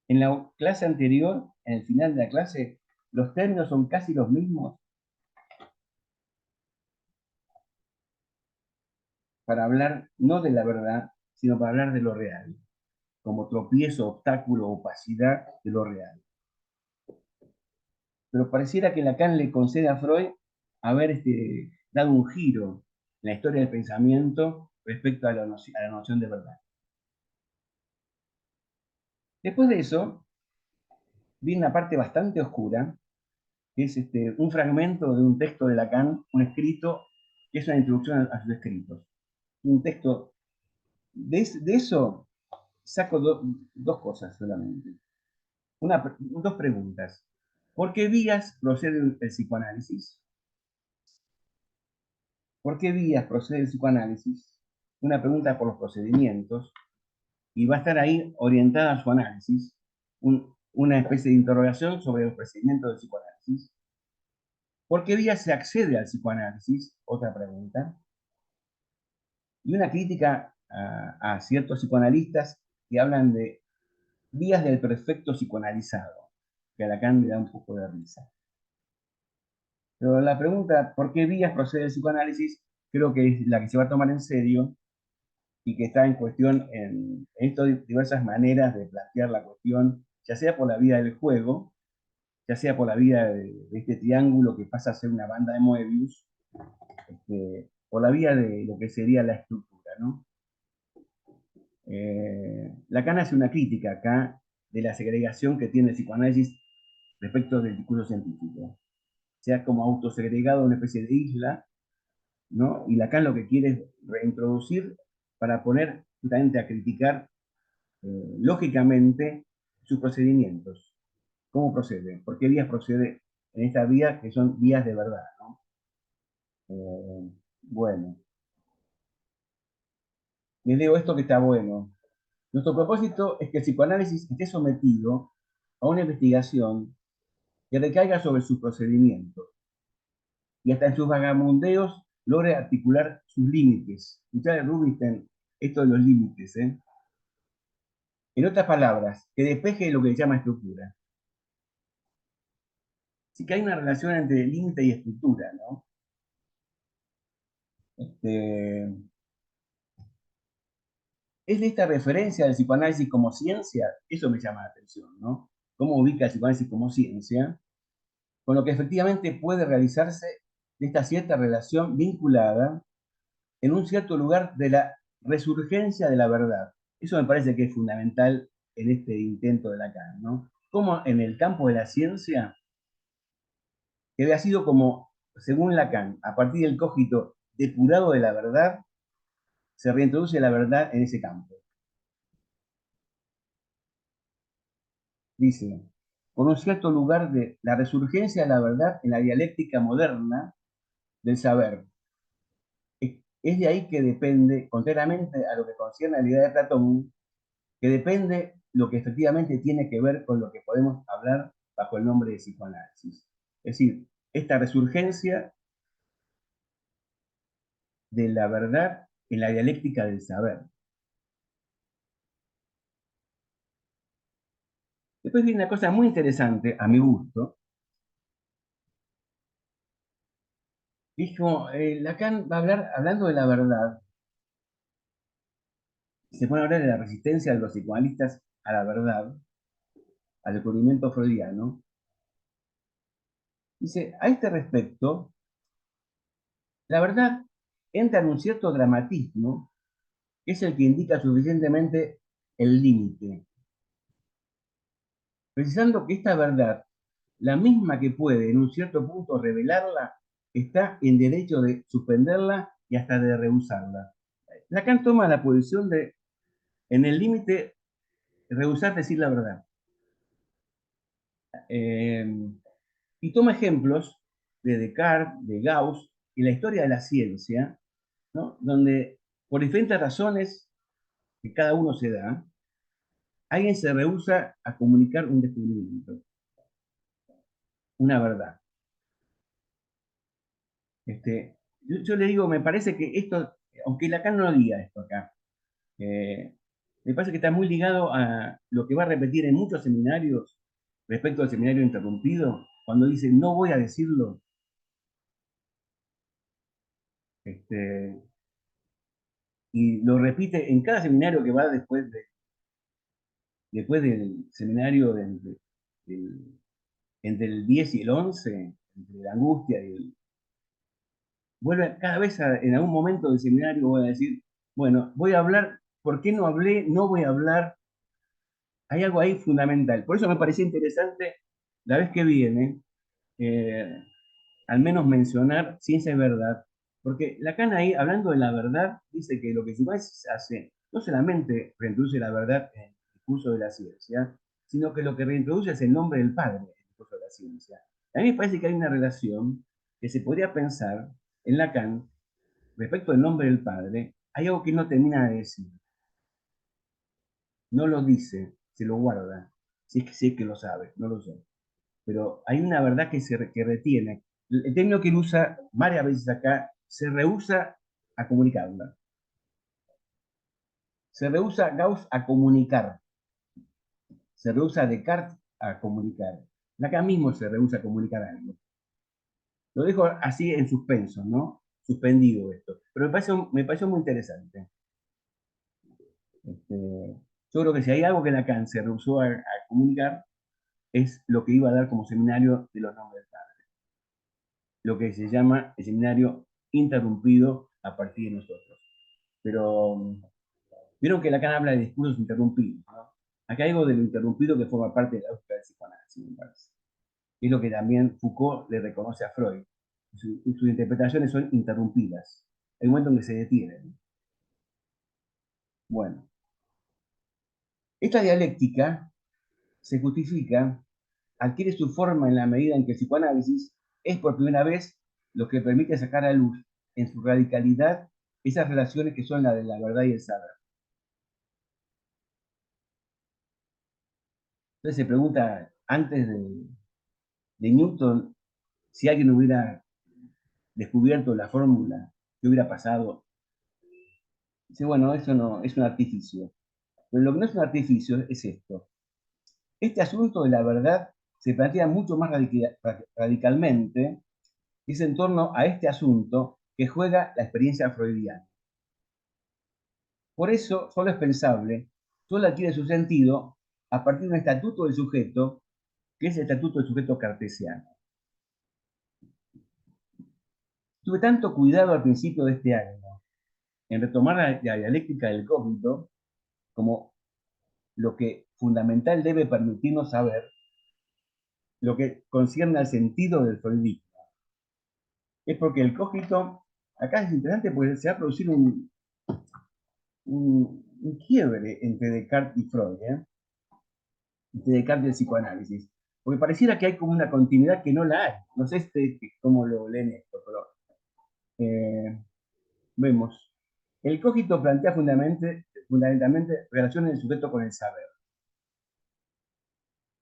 la clase anterior, en el final de la clase, los términos son casi los mismos para hablar no de la verdad, sino para hablar de lo real, como tropiezo, obstáculo, opacidad de lo real. Pero pareciera que Lacan le concede a Freud haber dado un giro en la historia del pensamiento respecto a la noción de verdad. Después de eso, viene una parte bastante oscura, que es un fragmento de un texto de Lacan, un escrito, que es una introducción a sus escritos. Un texto, de eso saco dos cosas solamente. Dos preguntas. ¿Por qué vías procede el psicoanálisis? ¿Por qué vías procede el psicoanálisis? Una pregunta por los procedimientos, y va a estar ahí orientada a su análisis, una especie de interrogación sobre los procedimientos del psicoanálisis. ¿Por qué vías se accede al psicoanálisis? Otra pregunta. Y una crítica a ciertos psicoanalistas que hablan de vías del perfecto psicoanalizado, que a Lacan le da un poco de risa. Pero la pregunta, ¿por qué vías procede el psicoanálisis? Creo que es la que se va a tomar en serio y que está en cuestión en estas diversas maneras de plantear la cuestión, ya sea por la vía del juego, ya sea por la vía de este triángulo que pasa a ser una banda de Moebius, por la vía de lo que sería la estructura, ¿no? Lacan hace una crítica acá de la segregación que tiene el psicoanálisis respecto del discurso científico. Sea como autosegregado, una especie de isla, ¿no? Y Lacan lo que quiere es reintroducir para poner justamente a criticar lógicamente sus procedimientos. ¿Cómo procede? ¿Por qué vías procede en esta vía que son vías de verdad, ¿no? Bueno, les digo esto que está bueno. Nuestro propósito es que el psicoanálisis esté sometido a una investigación que recaiga sobre sus procedimientos y hasta en sus vagamundeos logre articular sus límites. Escuchad Rubinstein esto de los límites, ¿eh? En otras palabras, que despeje lo que se llama estructura. Así que hay una relación entre límite y estructura, ¿no? Es de esta referencia del psicoanálisis como ciencia, eso me llama la atención, ¿no? Cómo ubica el psicoanálisis como ciencia, con lo que efectivamente puede realizarse de esta cierta relación vinculada en un cierto lugar de la resurgencia de la verdad. Eso me parece que es fundamental en este intento de Lacan, ¿no? Como en el campo de la ciencia, que había sido como, según Lacan, a partir del cogito depurado de la verdad, se reintroduce la verdad en ese campo. Dice, por un cierto lugar de la resurgencia de la verdad en la dialéctica moderna del saber. Es de ahí que depende, contrariamente a lo que concierne a la idea de Platón, que depende lo que efectivamente tiene que ver con lo que podemos hablar bajo el nombre de psicoanálisis. Es decir, esta resurgencia de la verdad en la dialéctica del saber. Después viene una cosa muy interesante, a mi gusto. Dijo, Lacan va a hablar, hablando de la verdad, se pone a hablar de la resistencia de los psicoanalistas a la verdad, al descubrimiento freudiano. Dice, a este respecto, la verdad entra en un cierto dramatismo, que es el que indica suficientemente el límite, precisando que esta verdad, la misma que puede en un cierto punto revelarla, está en derecho de suspenderla y hasta de rehusarla. Lacan toma la posición de, en el límite, rehusar decir la verdad. Y toma ejemplos de Descartes, de Gauss y la historia de la ciencia, ¿no? Donde por diferentes razones que cada uno se da, alguien se rehúsa a comunicar un descubrimiento, una verdad. Yo le digo, me parece que esto, aunque Lacan no diga esto acá, me parece que está muy ligado a lo que va a repetir en muchos seminarios respecto al seminario interrumpido, cuando dice, no voy a decirlo. Y lo repite en cada seminario que va después del seminario entre el 10 y el 11, entre la angustia y el... Vuelve cada vez en algún momento del seminario voy a decir, bueno, voy a hablar, ¿por qué no hablé? No voy a hablar. Hay algo ahí fundamental. Por eso me parecía interesante la vez que viene, eh, al menos mencionar ciencia y verdad, porque Lacan ahí, hablando de la verdad, dice que lo que Simões hace no solamente reintroduce la verdad en el discurso de la ciencia, sino que lo que reintroduce es el nombre del padre en el discurso de la ciencia. A mí me parece que hay una relación que se podría pensar en Lacan respecto del nombre del padre. Hay algo que no termina de decir. No lo dice, se lo guarda. Si es que lo sabe, no lo sé. Pero hay una verdad que retiene. El término que él usa varias veces acá, se rehúsa a comunicarla. Se rehúsa Gauss a comunicar. Se rehúsa Descartes a comunicar. Acá mismo se rehúsa a comunicar algo. Lo dejo así en suspenso, ¿no? Suspendido esto. Pero me pareció muy interesante. Yo creo que si hay algo que Lacan se rehusó a comunicar, es lo que iba a dar como seminario de los nombres del padre. Lo que se llama el seminario interrumpido a partir de nosotros. Pero vieron que Lacan habla de discursos interrumpidos, ¿no? Acá hay algo de lo interrumpido que forma parte de la búsqueda del psicoanálisis, me parece. Es lo que también Foucault le reconoce a Freud. Sus interpretaciones son interrumpidas. Hay un momento en que se detienen. Bueno, esta dialéctica se justifica, adquiere su forma en la medida en que el psicoanálisis es por primera vez lo que permite sacar a luz en su radicalidad esas relaciones que son la de la verdad y el saber. Entonces se pregunta, antes de Newton, si alguien hubiera descubierto la fórmula, ¿qué hubiera pasado? Dice, bueno, eso no es un artificio. Pero lo que no es un artificio es esto. Este asunto de la verdad se plantea mucho más radicalmente, y es en torno a este asunto que juega la experiencia freudiana. Por eso, solo es pensable, solo adquiere su sentido a partir de un estatuto del sujeto, que es el estatuto del sujeto cartesiano. Tuve tanto cuidado al principio de este año en retomar la dialéctica del cógnito como lo que fundamental debe permitirnos saber lo que concierne al sentido del freudismo. Es porque el cógnito, acá es interesante porque se va a producir un quiebre entre Descartes y Freud, entre Descartes y el psicoanálisis. Porque pareciera que hay como una continuidad que no la hay. No sé cómo lo leen esto, pero vemos. El cógito plantea fundamentalmente relaciones del sujeto con el saber.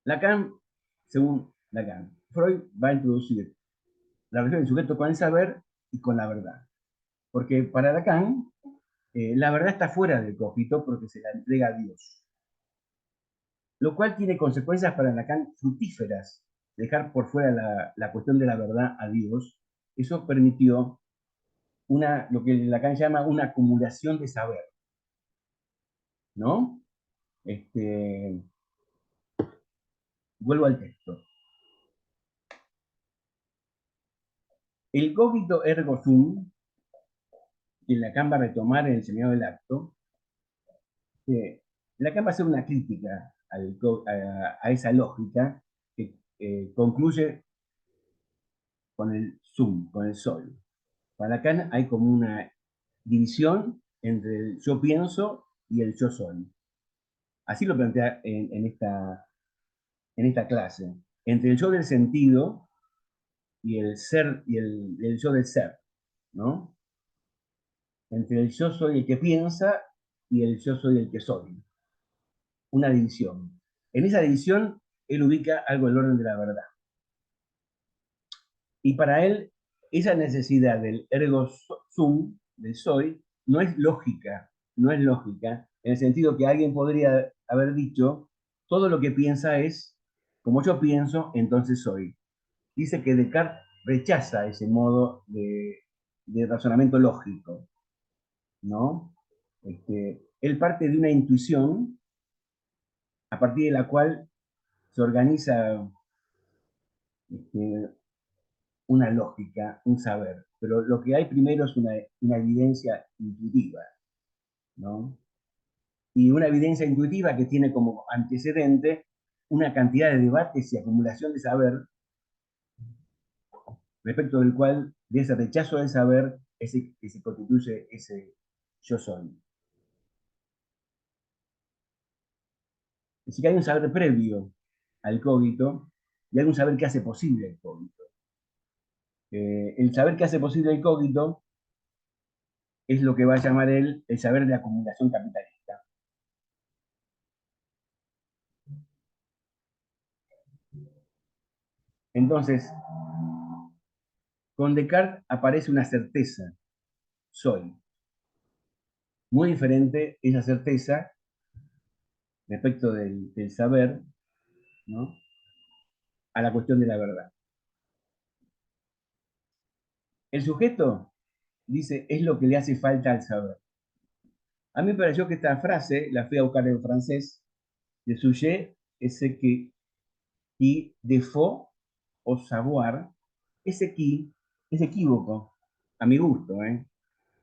Lacan según Lacan. Freud va a introducir la relación del sujeto con el saber y con la verdad. Porque para Lacan, la verdad está fuera del cogito porque se la entrega a Dios. Lo cual tiene consecuencias para Lacan fructíferas. Dejar por fuera la cuestión de la verdad a Dios, eso permitió lo que Lacan llama una acumulación de saber. ¿No? Vuelvo al texto. El cogito ergo sum, que Lacan va a retomar en el seminario del acto, Lacan va a hacer una crítica a esa lógica que concluye con el sum, con el sol. Para Lacan hay como una división entre el yo pienso y el yo soy. Así lo plantea en esta clase. Entre el yo del sentido y el ser y el yo del ser, ¿no? Entre el yo soy el que piensa y el yo soy el que soy. Una división. En esa división, él ubica algo del orden de la verdad. Y para él, esa necesidad del ergo sum, del soy, no es lógica, en el sentido que alguien podría haber dicho, todo lo que piensa es, como yo pienso, entonces soy. Dice que Descartes rechaza ese modo de razonamiento lógico, ¿no? Él parte de una intuición a partir de la cual se organiza una lógica, un saber, pero lo que hay primero es una evidencia intuitiva, ¿no? Y una evidencia intuitiva que tiene como antecedente una cantidad de debates y acumulación de saber, respecto del cual, de ese rechazo del saber, que se constituye ese yo soy. Así que hay un saber previo al cogito y hay un saber que hace posible el cogito. El saber que hace posible el cogito es lo que va a llamar él el saber de acumulación capitalista. Entonces, con Descartes aparece una certeza, soy. Muy diferente esa certeza respecto del saber, ¿no?, a la cuestión de la verdad. El sujeto dice, es lo que le hace falta al saber. A mí me pareció que esta frase, la fui a buscar en francés, de Sujet, ese qui défaut o savoir, ese qui es equívoco, a mi gusto,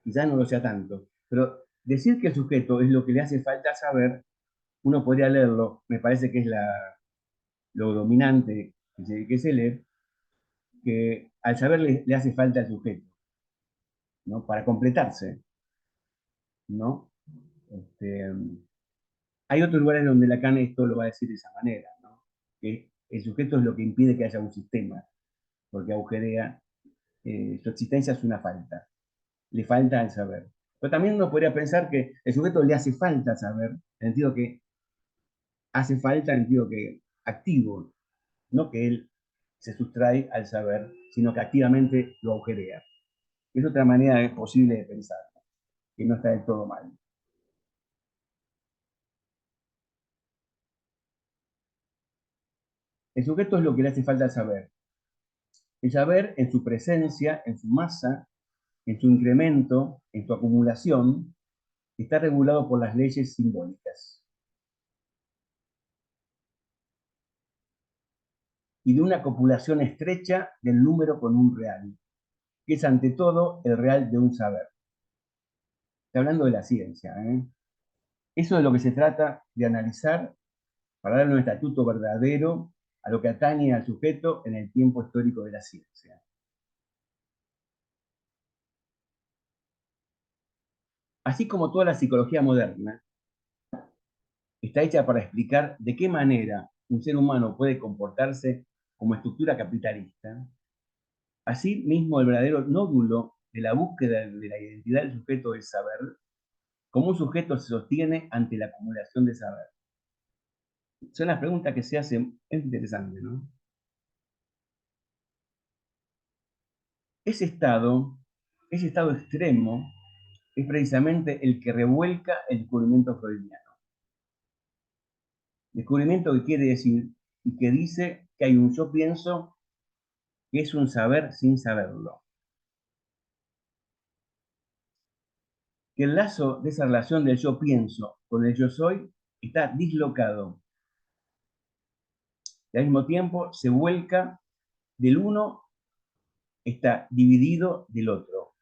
quizás no lo sea tanto, pero decir que el sujeto es lo que le hace falta saber, uno podría leerlo, me parece que es lo dominante que se lee, que al saber le hace falta al sujeto, ¿no?, para completarse, ¿no? Hay otros lugares donde Lacan esto lo va a decir de esa manera, ¿no?, que el sujeto es lo que impide que haya un sistema, porque agujerea, su existencia es una falta, le falta el saber. Pero también uno podría pensar que el sujeto le hace falta saber, en el sentido que hace falta, en el sentido que activo, no que él se sustrae al saber, sino que activamente lo agujerea. Es otra manera posible de pensar, que no está del todo mal. El sujeto es lo que le hace falta al saber. El saber en su presencia, en su masa, en su incremento, en su acumulación, está regulado por las leyes simbólicas. Y de una copulación estrecha del número con un real, que es ante todo el real de un saber. Está hablando de la ciencia, Eso es lo que se trata de analizar para darle un estatuto verdadero a lo que atañe al sujeto en el tiempo histórico de la ciencia. Así como toda la psicología moderna está hecha para explicar de qué manera un ser humano puede comportarse como estructura capitalista, así mismo el verdadero nódulo de la búsqueda de la identidad del sujeto es saber cómo un sujeto se sostiene ante la acumulación de saber. Son las preguntas que se hacen, es interesante, ¿no? ese estado extremo, es precisamente el que revuelca el descubrimiento freudiano. Descubrimiento que quiere decir y que dice que hay un yo pienso que es un saber sin saberlo. Que el lazo de esa relación del yo pienso con el yo soy está dislocado. Y al mismo tiempo se vuelca del uno, está dividido del otro.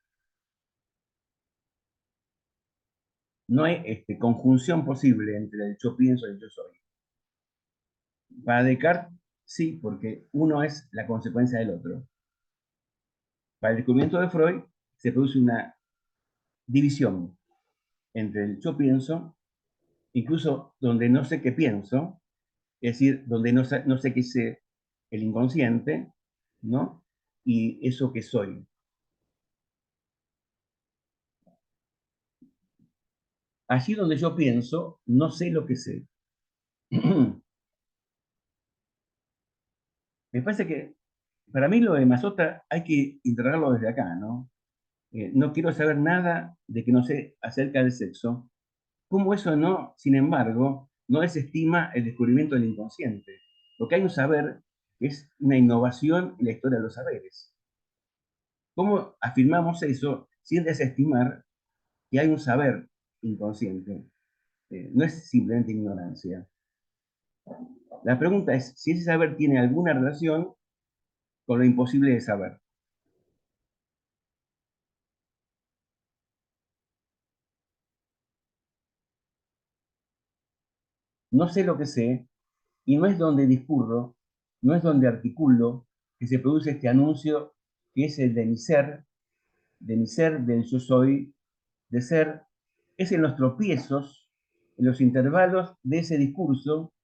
No hay conjunción posible entre el yo pienso y el yo soy. Para Descartes, sí, porque uno es la consecuencia del otro. Para el descubrimiento de Freud, se produce una división entre el yo pienso, incluso donde no sé qué pienso, es decir, donde no sé qué sé, el inconsciente, ¿no? Y eso que soy. Allí donde yo pienso, no sé lo que sé. Me parece que para mí lo de Masota hay que integrarlo desde acá, ¿no? No quiero saber nada de que no sé acerca del sexo. ¿Cómo eso no, sin embargo, no desestima el descubrimiento del inconsciente? Porque hay un saber que es una innovación en la historia de los saberes. ¿Cómo afirmamos eso sin desestimar que hay un saber inconsciente? No es simplemente ignorancia. La pregunta es si ese saber tiene alguna relación con lo imposible de saber. No sé lo que sé, y no es donde discurro, no es donde articulo, que se produce este anuncio que es el de mi ser, del yo soy, de ser, es en los tropiezos, en los intervalos de ese discurso,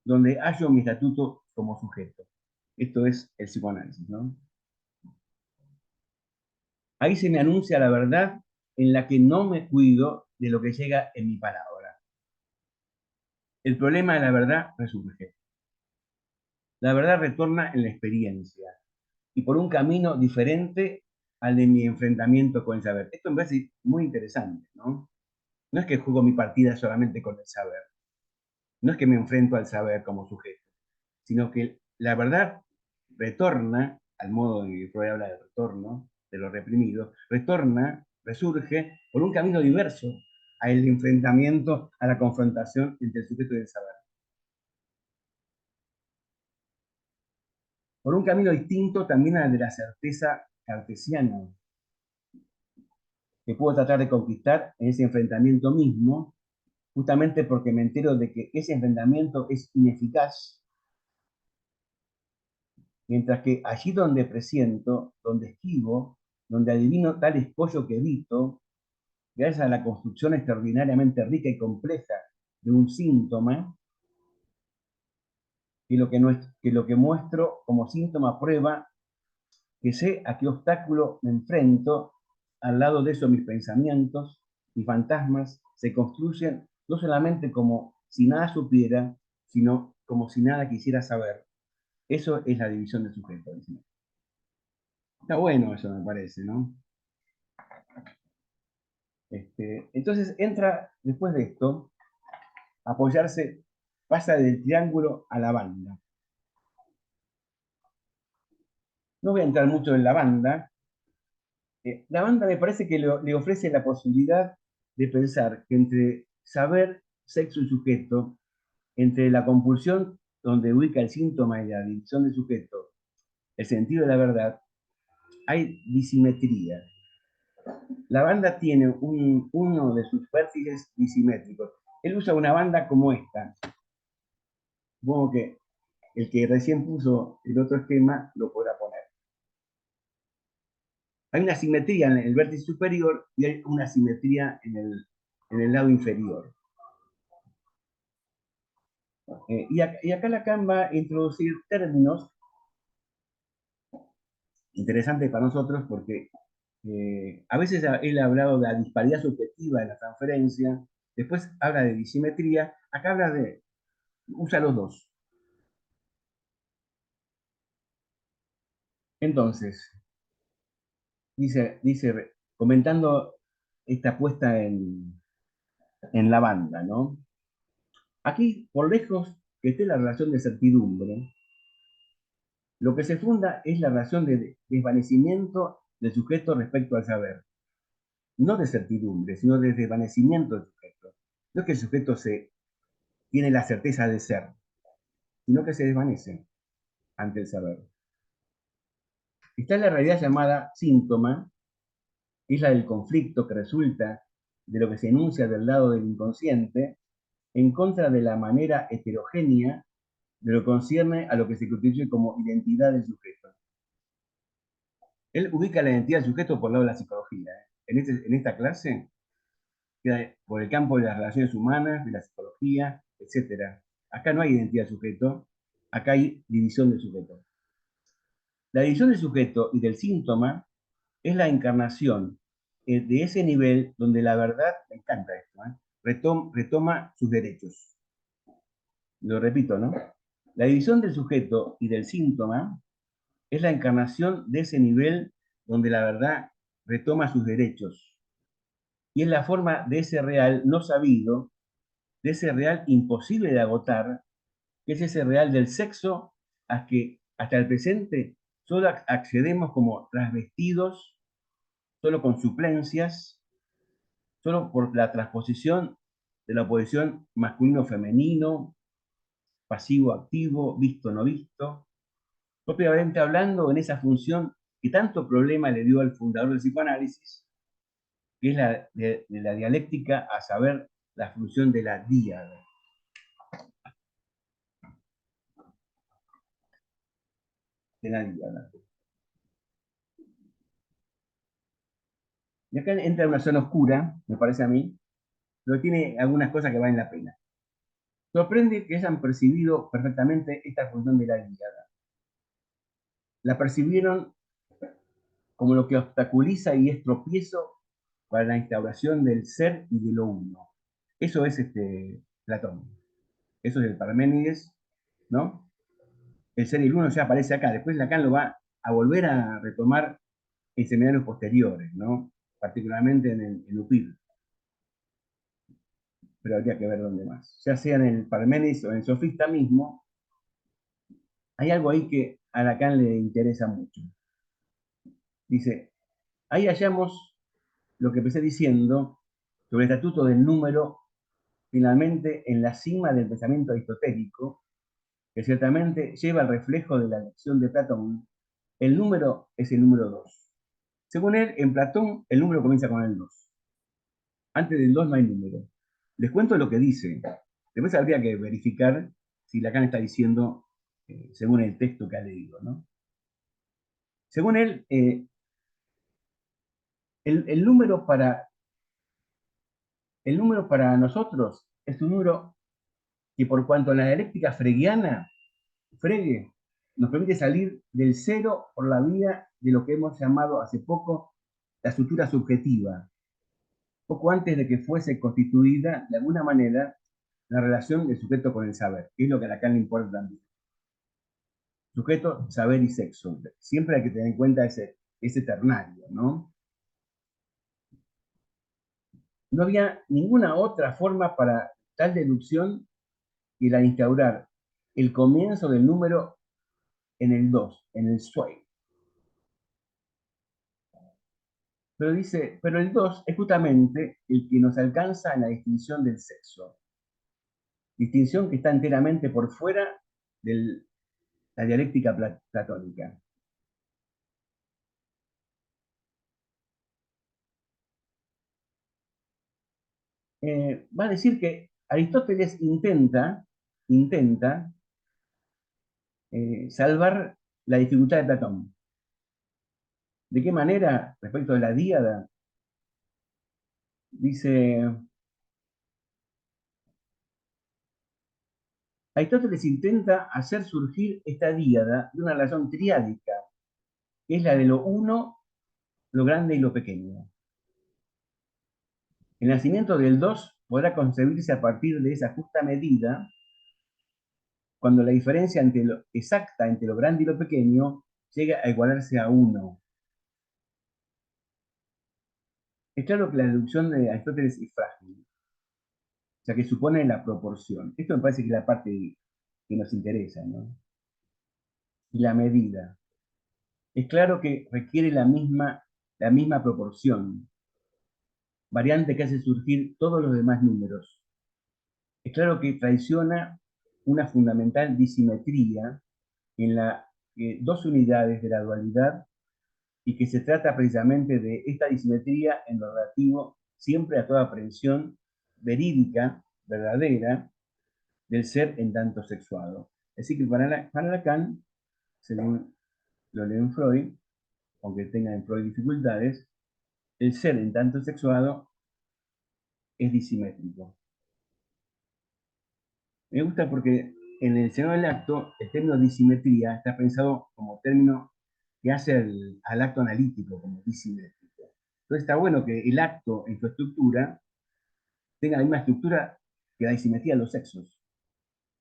donde hallo mi estatuto como sujeto. Esto es el psicoanálisis, ¿no? Ahí se me anuncia la verdad en la que no me cuido de lo que llega en mi palabra. El problema de la verdad resurge. La verdad retorna en la experiencia y por un camino diferente al de mi enfrentamiento con el saber. Esto me parece muy interesante, ¿no? No es que juego mi partida solamente con el saber, no es que me enfrento al saber como sujeto, sino que la verdad retorna, al modo en que Freud habla de retorno, de lo reprimido, retorna, resurge por un camino diverso al enfrentamiento, a la confrontación entre el sujeto y el saber. Por un camino distinto también al de la certeza cartesiana, que puedo tratar de conquistar en ese enfrentamiento mismo, justamente porque me entero de que ese enfrentamiento es ineficaz, mientras que allí donde presiento, donde esquivo, donde adivino tal escollo que evito, gracias a la construcción extraordinariamente rica y compleja de un síntoma, que lo que muestro como síntoma prueba que sé a qué obstáculo me enfrento, al lado de eso mis pensamientos, mis fantasmas, se construyen no solamente como si nada supiera, sino como si nada quisiera saber. Eso es la división del sujeto. Está bueno eso, me parece, ¿no? Entonces entra, después de esto, a apoyarse, pasa del triángulo a la banda. No voy a entrar mucho en la banda. La banda me parece que le ofrece la posibilidad de pensar que entre saber, sexo y sujeto, entre la compulsión donde ubica el síntoma y la división del sujeto, el sentido de la verdad, hay disimetría. La banda tiene uno de sus vértices disimétricos. Él usa una banda como esta. Supongo que el que recién puso el otro esquema lo podrá poner. Hay una simetría en el vértice superior y hay una simetría en el lado inferior. Y acá Lacan va a introducir términos interesantes para nosotros porque a veces él ha hablado de la disparidad subjetiva de la transferencia, después habla de disimetría, acá usa los dos. Entonces, comentando esta puesta en la banda, ¿no? Aquí, por lejos que esté la relación de certidumbre, lo que se funda es la relación de desvanecimiento del sujeto respecto al saber. No de certidumbre, sino de desvanecimiento del sujeto. No es que el sujeto tiene la certeza de ser, sino que se desvanece ante el saber. Está la realidad llamada síntoma, que es la del conflicto que resulta de lo que se enuncia del lado del inconsciente, en contra de la manera heterogénea de lo que concierne a lo que se constituye como identidad del sujeto. Él ubica la identidad del sujeto por el lado de la psicología. En esta clase, queda por el campo de las relaciones humanas, de la psicología, etc. Acá no hay identidad del sujeto, acá hay división del sujeto. La división del sujeto y del síntoma es la encarnación de ese nivel donde la verdad, me encanta esto, retoma sus derechos. Lo repito, ¿no? La división del sujeto y del síntoma es la encarnación de ese nivel donde la verdad retoma sus derechos. Y es la forma de ese real no sabido, de ese real imposible de agotar, que es ese real del sexo a que hasta el presente solo accedemos como transvestidos, solo con suplencias, solo por la transposición de la oposición masculino-femenino, pasivo-activo, visto-no visto, propiamente hablando en esa función que tanto problema le dio al fundador del psicoanálisis, que es la de la dialéctica, a saber, la función de la díada. De la díada. Y acá entra una zona oscura, me parece a mí, pero tiene algunas cosas que valen la pena. Sorprende que hayan percibido perfectamente esta función de la díada. La percibieron como lo que obstaculiza y es tropiezo para la instauración del ser y de lo uno. Eso es Platón. Eso es el Parménides, ¿no? El ser y el uno ya aparece acá. Después Lacan lo va a volver a retomar en seminarios posteriores, ¿no? Particularmente en Upir. Pero habría que ver dónde más. Ya sea en el Parménides o en el Sofista mismo, hay algo ahí que a Lacan le interesa mucho. Dice, ahí hallamos lo que empecé diciendo sobre el estatuto del número, finalmente en la cima del pensamiento aristotélico, que ciertamente lleva el reflejo de la lección de Platón. El número es el número 2. Según él, en Platón, el número comienza con el 2. Antes del 2 no hay número. Les cuento lo que dice. Después habría que verificar si Lacan está diciendo según el texto que ha leído, ¿no? Según él, el número para nosotros es un número que, por cuanto en la dialéctica fregiana, Frege nos permite salir del cero por la vía de lo que hemos llamado hace poco la estructura subjetiva, poco antes de que fuese constituida de alguna manera la relación del sujeto con el saber, que es lo que a Lacan le importa también. Sujeto, saber y sexo. Siempre hay que tener en cuenta ese ternario, ¿no? No había ninguna otra forma para tal deducción que la de instaurar el comienzo del número en el 2, en el sway. Pero dice, pero el 2 es justamente el que nos alcanza en la distinción del sexo. Distinción que está enteramente por fuera de la dialéctica platónica. Va a decir que Aristóteles intenta salvar la dificultad de Platón. ¿De qué manera? Respecto de la díada, dice, Aristóteles intenta hacer surgir esta díada de una relación triádica, que es la de lo uno, lo grande y lo pequeño. El nacimiento del 2 podrá concebirse a partir de esa justa medida, cuando la diferencia exacta entre lo grande y lo pequeño llega a igualarse a 1. Es claro que la deducción de Aristóteles es frágil, o sea, que supone la proporción. Esto me parece que es la parte que nos interesa, ¿no? Y la medida. Es claro que requiere la misma proporción, variante que hace surgir todos los demás números. Es claro que traiciona una fundamental disimetría en las dos unidades de la dualidad y que se trata precisamente de esta disimetría en lo relativo siempre a toda aprehensión verídica, verdadera, del ser en tanto sexuado. Es decir, que para Lacan, según lo lee en Freud, aunque tenga en Freud dificultades, el ser en tanto sexuado es disimétrico. Me gusta porque en el seno del acto, el término disimetría está pensado como término que hace al acto analítico como disimétrico. Entonces está bueno que el acto en su estructura tenga la misma estructura que la disimetría de los sexos.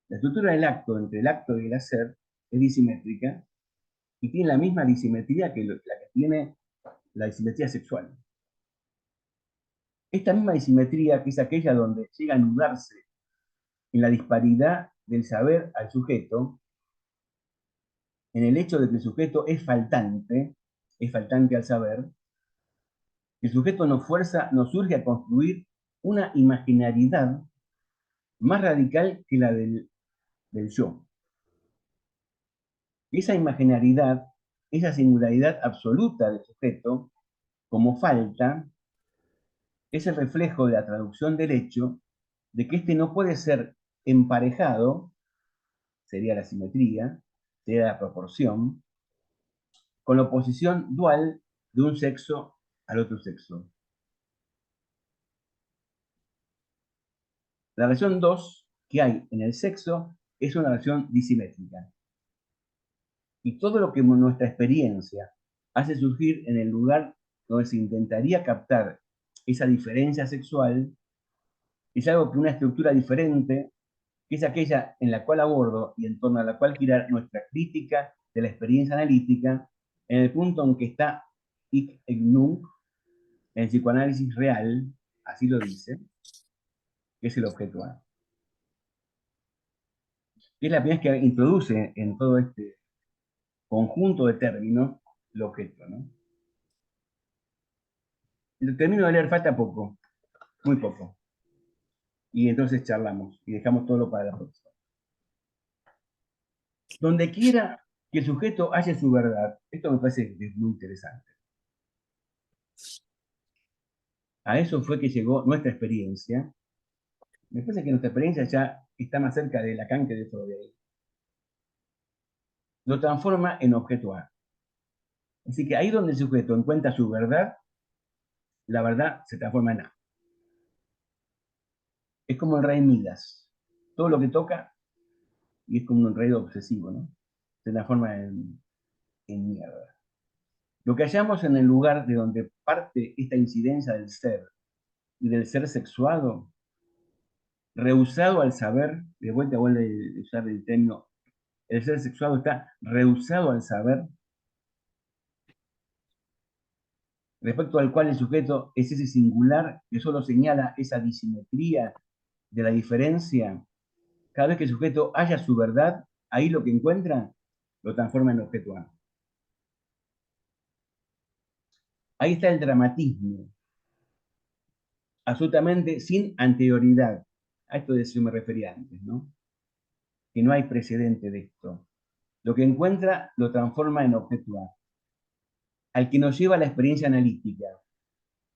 La estructura del acto entre el acto y el hacer es disimétrica y tiene la misma disimetría que la que tiene la disimetría sexual. Esta misma disimetría, que es aquella donde llega a anudarse en la disparidad del saber al sujeto, en el hecho de que el sujeto es faltante al saber, el sujeto nos surge a construir una imaginariedad más radical que la del yo. Esa imaginariedad, esa singularidad absoluta del sujeto, como falta, es el reflejo de la traducción del hecho de que éste no puede ser emparejado, sería la simetría, sería la proporción, con la oposición dual de un sexo al otro sexo. La relación 2 que hay en el sexo es una relación disimétrica. Y todo lo que nuestra experiencia hace surgir en el lugar donde se intentaría captar esa diferencia sexual es algo que una estructura diferente, que es aquella en la cual abordo y en torno a la cual girar nuestra crítica de la experiencia analítica, en el punto en que está Ich et Nunc, en el psicoanálisis real, así lo dice, que es el objeto A. Es la primera vez que introduce en todo este conjunto de términos el objeto, ¿no? Termino de leer, falta poco, muy poco. Y entonces charlamos y dejamos todo para la próxima. Donde quiera que el sujeto halle su verdad, esto me parece que es muy interesante. A eso fue que llegó nuestra experiencia. Me parece que nuestra experiencia ya está más cerca de Lacan que de Freud. Lo transforma en objeto A. Así que ahí donde el sujeto encuentra su verdad, la verdad se transforma en A. Es como el rey Midas. Todo lo que toca, y es como un enredo obsesivo, ¿no? Se transforma en mierda. Lo que hallamos en el lugar de donde parte esta incidencia del ser y del ser sexuado, rehusado al saber, de vuelta vuelve a usar el término, el ser sexuado está rehusado al saber, respecto al cual el sujeto es ese singular que solo señala esa disimetría de la diferencia. Cada vez que el sujeto halla su verdad, ahí lo que encuentra lo transforma en objeto A. Ahí está el dramatismo, absolutamente sin anterioridad. A esto de eso me refería antes, ¿no? Que no hay precedente de esto. Lo que encuentra lo transforma en objeto A. Al que nos lleva a la experiencia analítica.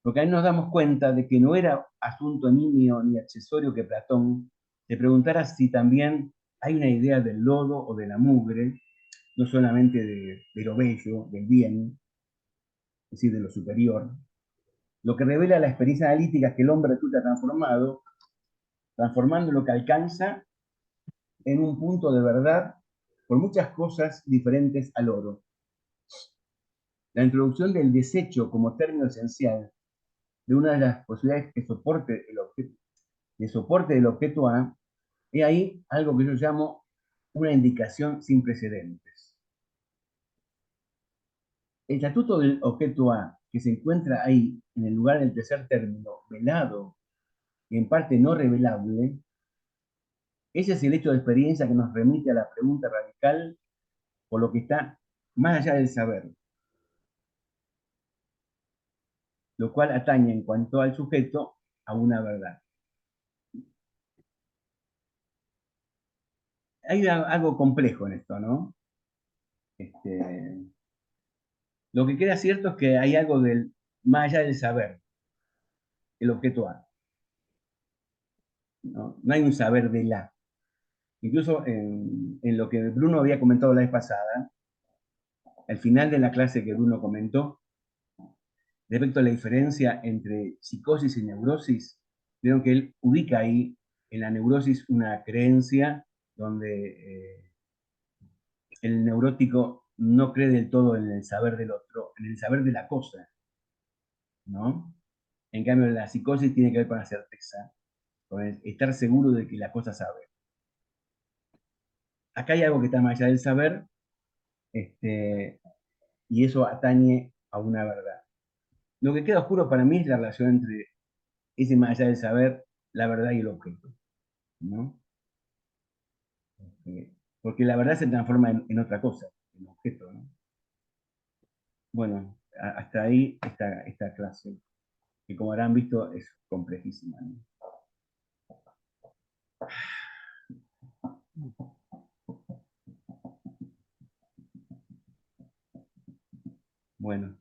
Porque ahí nos damos cuenta de que no era asunto nimio ni accesorio que Platón se preguntara si también hay una idea del lodo o de la mugre, no solamente de lo bello, del bien, es decir, de lo superior. Lo que revela la experiencia analítica es que el hombre resulta transformado, transformando lo que alcanza en un punto de verdad por muchas cosas diferentes al oro. La introducción del desecho como término esencial de una de las posibilidades que soporte el objeto A, es ahí algo que yo llamo una indicación sin precedentes. El estatuto del objeto A, que se encuentra ahí, en el lugar del tercer término, velado y en parte no revelable, ese es el hecho de experiencia que nos remite a la pregunta radical por lo que está más allá del saber, lo cual atañe en cuanto al sujeto a una verdad. Hay algo complejo en esto, ¿no? Lo que queda cierto es que hay algo del más allá del saber, el objeto A. No hay un saber de la. Incluso en lo que Bruno había comentado la vez pasada, al final de la clase que Bruno comentó, respecto a la diferencia entre psicosis y neurosis, vieron que él ubica ahí en la neurosis una creencia donde el neurótico no cree del todo en el saber del otro, en el saber de la cosa, ¿no? En cambio, la psicosis tiene que ver con la certeza, con el estar seguro de que la cosa sabe. Acá hay algo que está más allá del saber, y eso atañe a una verdad. Lo que queda oscuro para mí es la relación entre ese más allá del saber, la verdad y el objeto, ¿no? Porque la verdad se transforma en otra cosa, en objeto, ¿no? Bueno, hasta ahí esta clase, que como habrán visto es complejísima, ¿no? Bueno.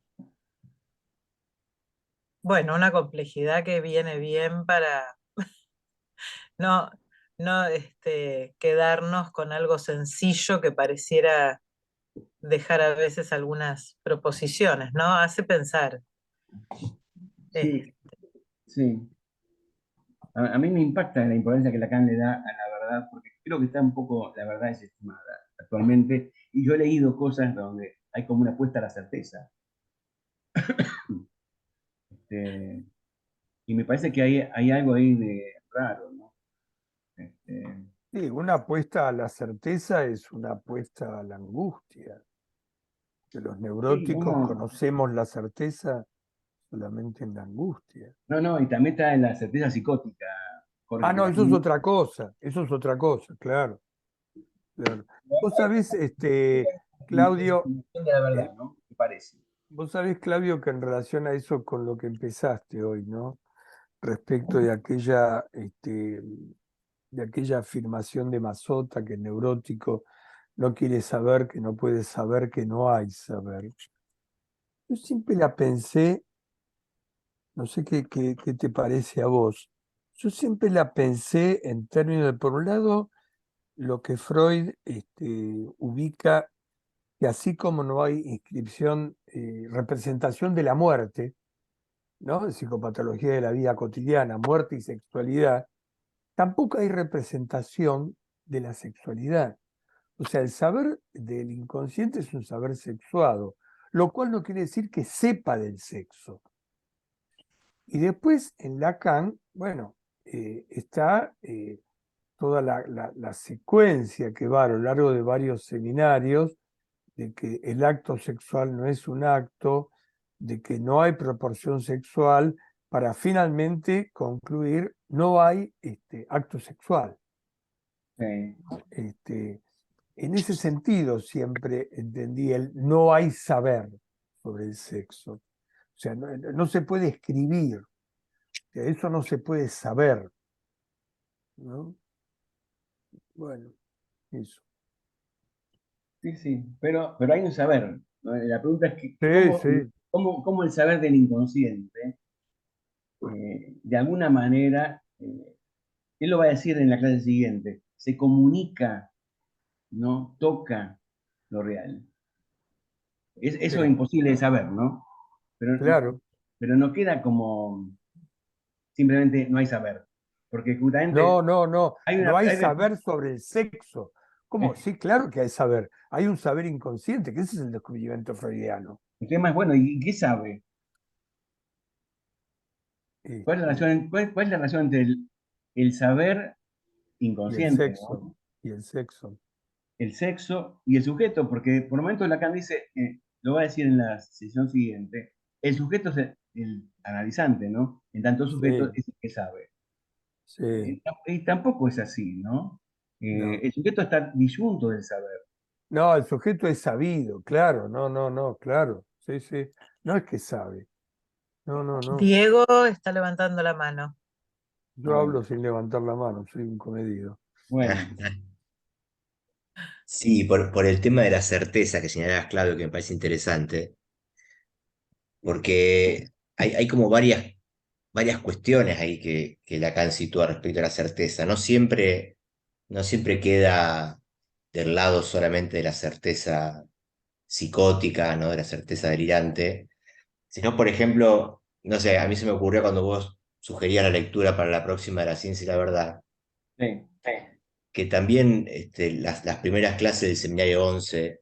Bueno, una complejidad que viene bien para no, no quedarnos con algo sencillo que pareciera dejar a veces algunas proposiciones, ¿no? Hace pensar. Sí, sí. A mí me impacta la importancia que Lacan le da a la verdad, porque creo que está un poco, la verdad desestimada actualmente, y yo he leído cosas donde hay como una apuesta a la certeza. Y me parece que hay algo ahí de raro, ¿no? Sí, una apuesta a la certeza es una apuesta a la angustia. Que los neuróticos conocemos la certeza solamente en la angustia. No, y también está en la certeza psicótica, Jorge. No, eso es otra cosa, claro. Claro. Vos sabés, Claudio, De la verdad, ¿no? Me parece. vos sabés, Claudio, que en relación a eso con lo que empezaste hoy, ¿no? Respecto de aquella afirmación de Mazzotta que el neurótico no quiere saber, que no puede saber, que no hay saber. Yo siempre la pensé, no sé qué te parece a vos, yo siempre la pensé en términos de, por un lado, lo que Freud ubica, que así como no hay inscripción, representación de la muerte, ¿no? De psicopatología de la vida cotidiana, muerte y sexualidad, tampoco hay representación de la sexualidad. O sea, el saber del inconsciente es un saber sexuado, lo cual no quiere decir que sepa del sexo. Y después en Lacan, bueno, está toda la secuencia que va a lo largo de varios seminarios, de que el acto sexual no es un acto, de que no hay proporción sexual, para finalmente concluir, no hay acto sexual. Sí. En ese sentido siempre entendí el no hay saber sobre el sexo. O sea, no se puede escribir, o sea, eso no se puede saber, ¿no? Bueno, eso. Sí, pero hay un saber, ¿no? La pregunta es que, Sí. ¿cómo el saber del inconsciente, de alguna manera, él lo va a decir en la clase siguiente, se comunica, ¿no? Toca lo real. Eso es imposible de saber, ¿no? Claro. Pero no queda como simplemente no hay saber. Porque justamente No hay hay saber sobre el sexo. ¿Cómo? Sí, claro que hay saber. Hay un saber inconsciente, que ese es el descubrimiento freudiano. el tema es, bueno, ¿y qué sabe? ¿Cuál es la relación, cuál es la relación entre el saber Y el inconsciente, sexo. ¿no? Y el sexo. El sexo y el sujeto? Porque por momentos Lacan dice, lo va a decir en la sesión siguiente, el sujeto es el analizante, ¿no? En tanto el sujeto Sí, es el que sabe. sí, Y tampoco es así, ¿no? no. El sujeto está disyunto del saber. No, el sujeto es sabido, claro, no, claro, sí, sí. No es que sabe, no. Diego está levantando la mano. Yo hablo sin levantar la mano, soy un comedido. Bueno, Sí, por el tema de la certeza que señalabas, Claudio, que me parece interesante, porque hay como varias cuestiones ahí que Lacan sitúa respecto a la certeza. No siempre queda del lado solamente de la certeza psicótica, ¿no? De la certeza delirante, sino, por ejemplo, no sé, a mí se me ocurrió cuando vos sugerías la lectura para la próxima de La ciencia y la verdad, sí, que también las primeras clases del seminario 11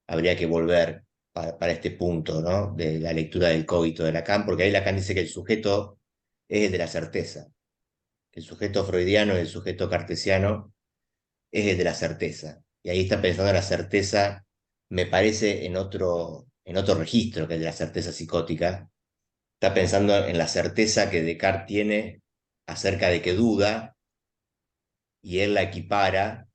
habría que volver para este punto, ¿no? De la lectura del cogito de Lacan, porque ahí Lacan dice que el sujeto es el de la certeza, que el sujeto freudiano y el sujeto cartesiano es el de la certeza. Y ahí está pensando en la certeza, me parece, en otro registro que el de la certeza psicótica. Está pensando en la certeza que Descartes tiene acerca de que duda, y él la equipara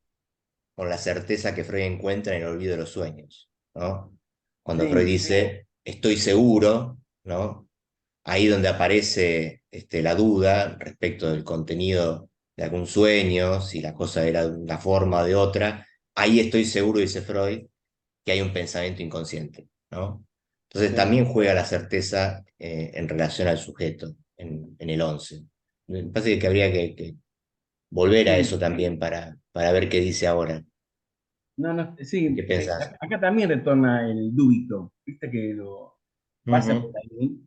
con la certeza que Freud encuentra en el olvido de los sueños, ¿no? Cuando Freud sí, dice, estoy seguro, ¿no? Ahí donde aparece la duda respecto del contenido de algún sueño, si la cosa era de una forma o de otra, ahí estoy seguro, dice Freud, que hay un pensamiento inconsciente, ¿no? Entonces sí. también juega la certeza en relación al sujeto, en el 11. Me parece que habría que volver a eso Sí. también para ver qué dice ahora. No, no, sí, ¿Qué pensás? acá también retorna el dúbito, viste que lo pasa por Ujú. ahí,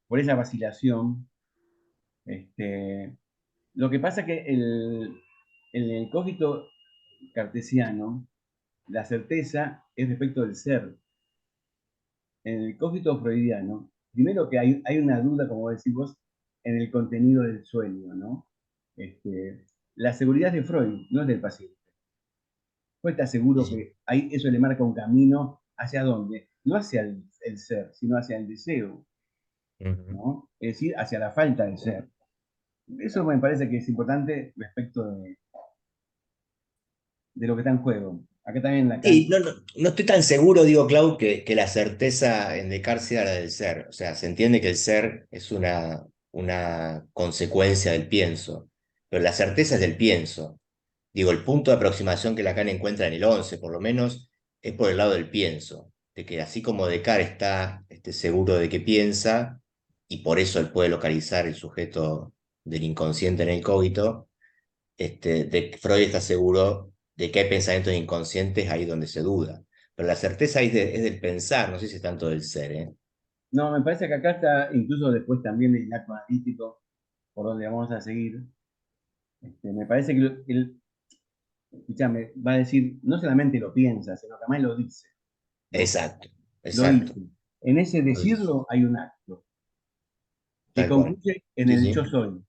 por esa vacilación. Este, lo que pasa es que en el cogito cartesiano, la certeza es respecto del ser. En el cogito freudiano, primero que hay una duda, como decís vos, en el contenido del sueño, ¿no? La seguridad de Freud, no es del paciente. Freud está seguro Sí. que ahí eso le marca un camino hacia dónde, no hacia el ser, sino hacia el deseo, Ujú. ¿no? Es decir, hacia la falta de ser. Eso me parece que es importante respecto de lo que está en juego. Acá también Lacan. Sí, no estoy tan seguro, digo, Clau, que la certeza en Descartes sea la del ser. O sea, se entiende que el ser es una consecuencia del pienso, pero la certeza es del pienso. Digo, el punto de aproximación que Lacan encuentra en el 11, por lo menos, es por el lado del pienso, de que así como Descartes está seguro de que piensa, y por eso él puede localizar el sujeto del inconsciente en el cogito, de Freud está seguro de que hay pensamientos inconscientes ahí donde se duda. Pero la certeza ahí es del pensar, no sé si es tanto del ser, ¿eh? No, me parece que acá está, incluso después también el acto analítico, por donde vamos a seguir. Me parece que escúchame, va a decir, no solamente lo piensa, sino que además lo dice, ¿no? Exacto, Lo exacto, dice. En ese lo dice, decirlo hay un acto que tal cual. concluye en Sí, el yo sí. soy.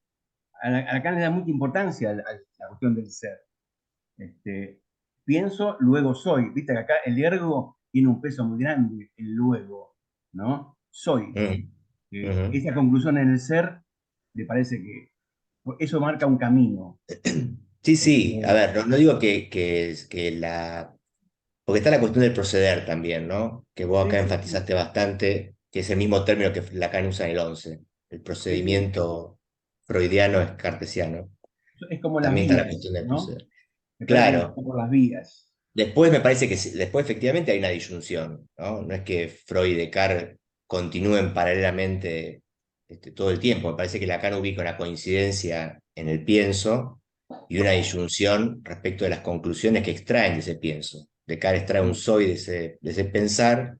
Acá le da mucha importancia a la cuestión del ser. Este, pienso, luego soy. Viste que acá el ergo tiene un peso muy grande, el luego, ¿no? Soy. Mm, ujú. Esa conclusión en el ser, me parece que eso marca un camino. Sí, sí, a Este, ver, no digo que. Porque está la cuestión del proceder también, ¿no? Que vos sí, acá sí, sí, enfatizaste bastante, que es el mismo término que Lacan usa en el 11. El sí, sí. procedimiento freudiano es cartesiano. Es como las También está la vías, cuestión del ¿no? proceder. Me parece que Claro, está por las vías. después me parece que después efectivamente hay una disyunción, ¿no? No es que Freud y Descartes continúen paralelamente todo el tiempo. Me parece que Lacan ubica una coincidencia en el pienso y una disyunción respecto de las conclusiones que extraen de ese pienso. Descartes extrae un soy de ese pensar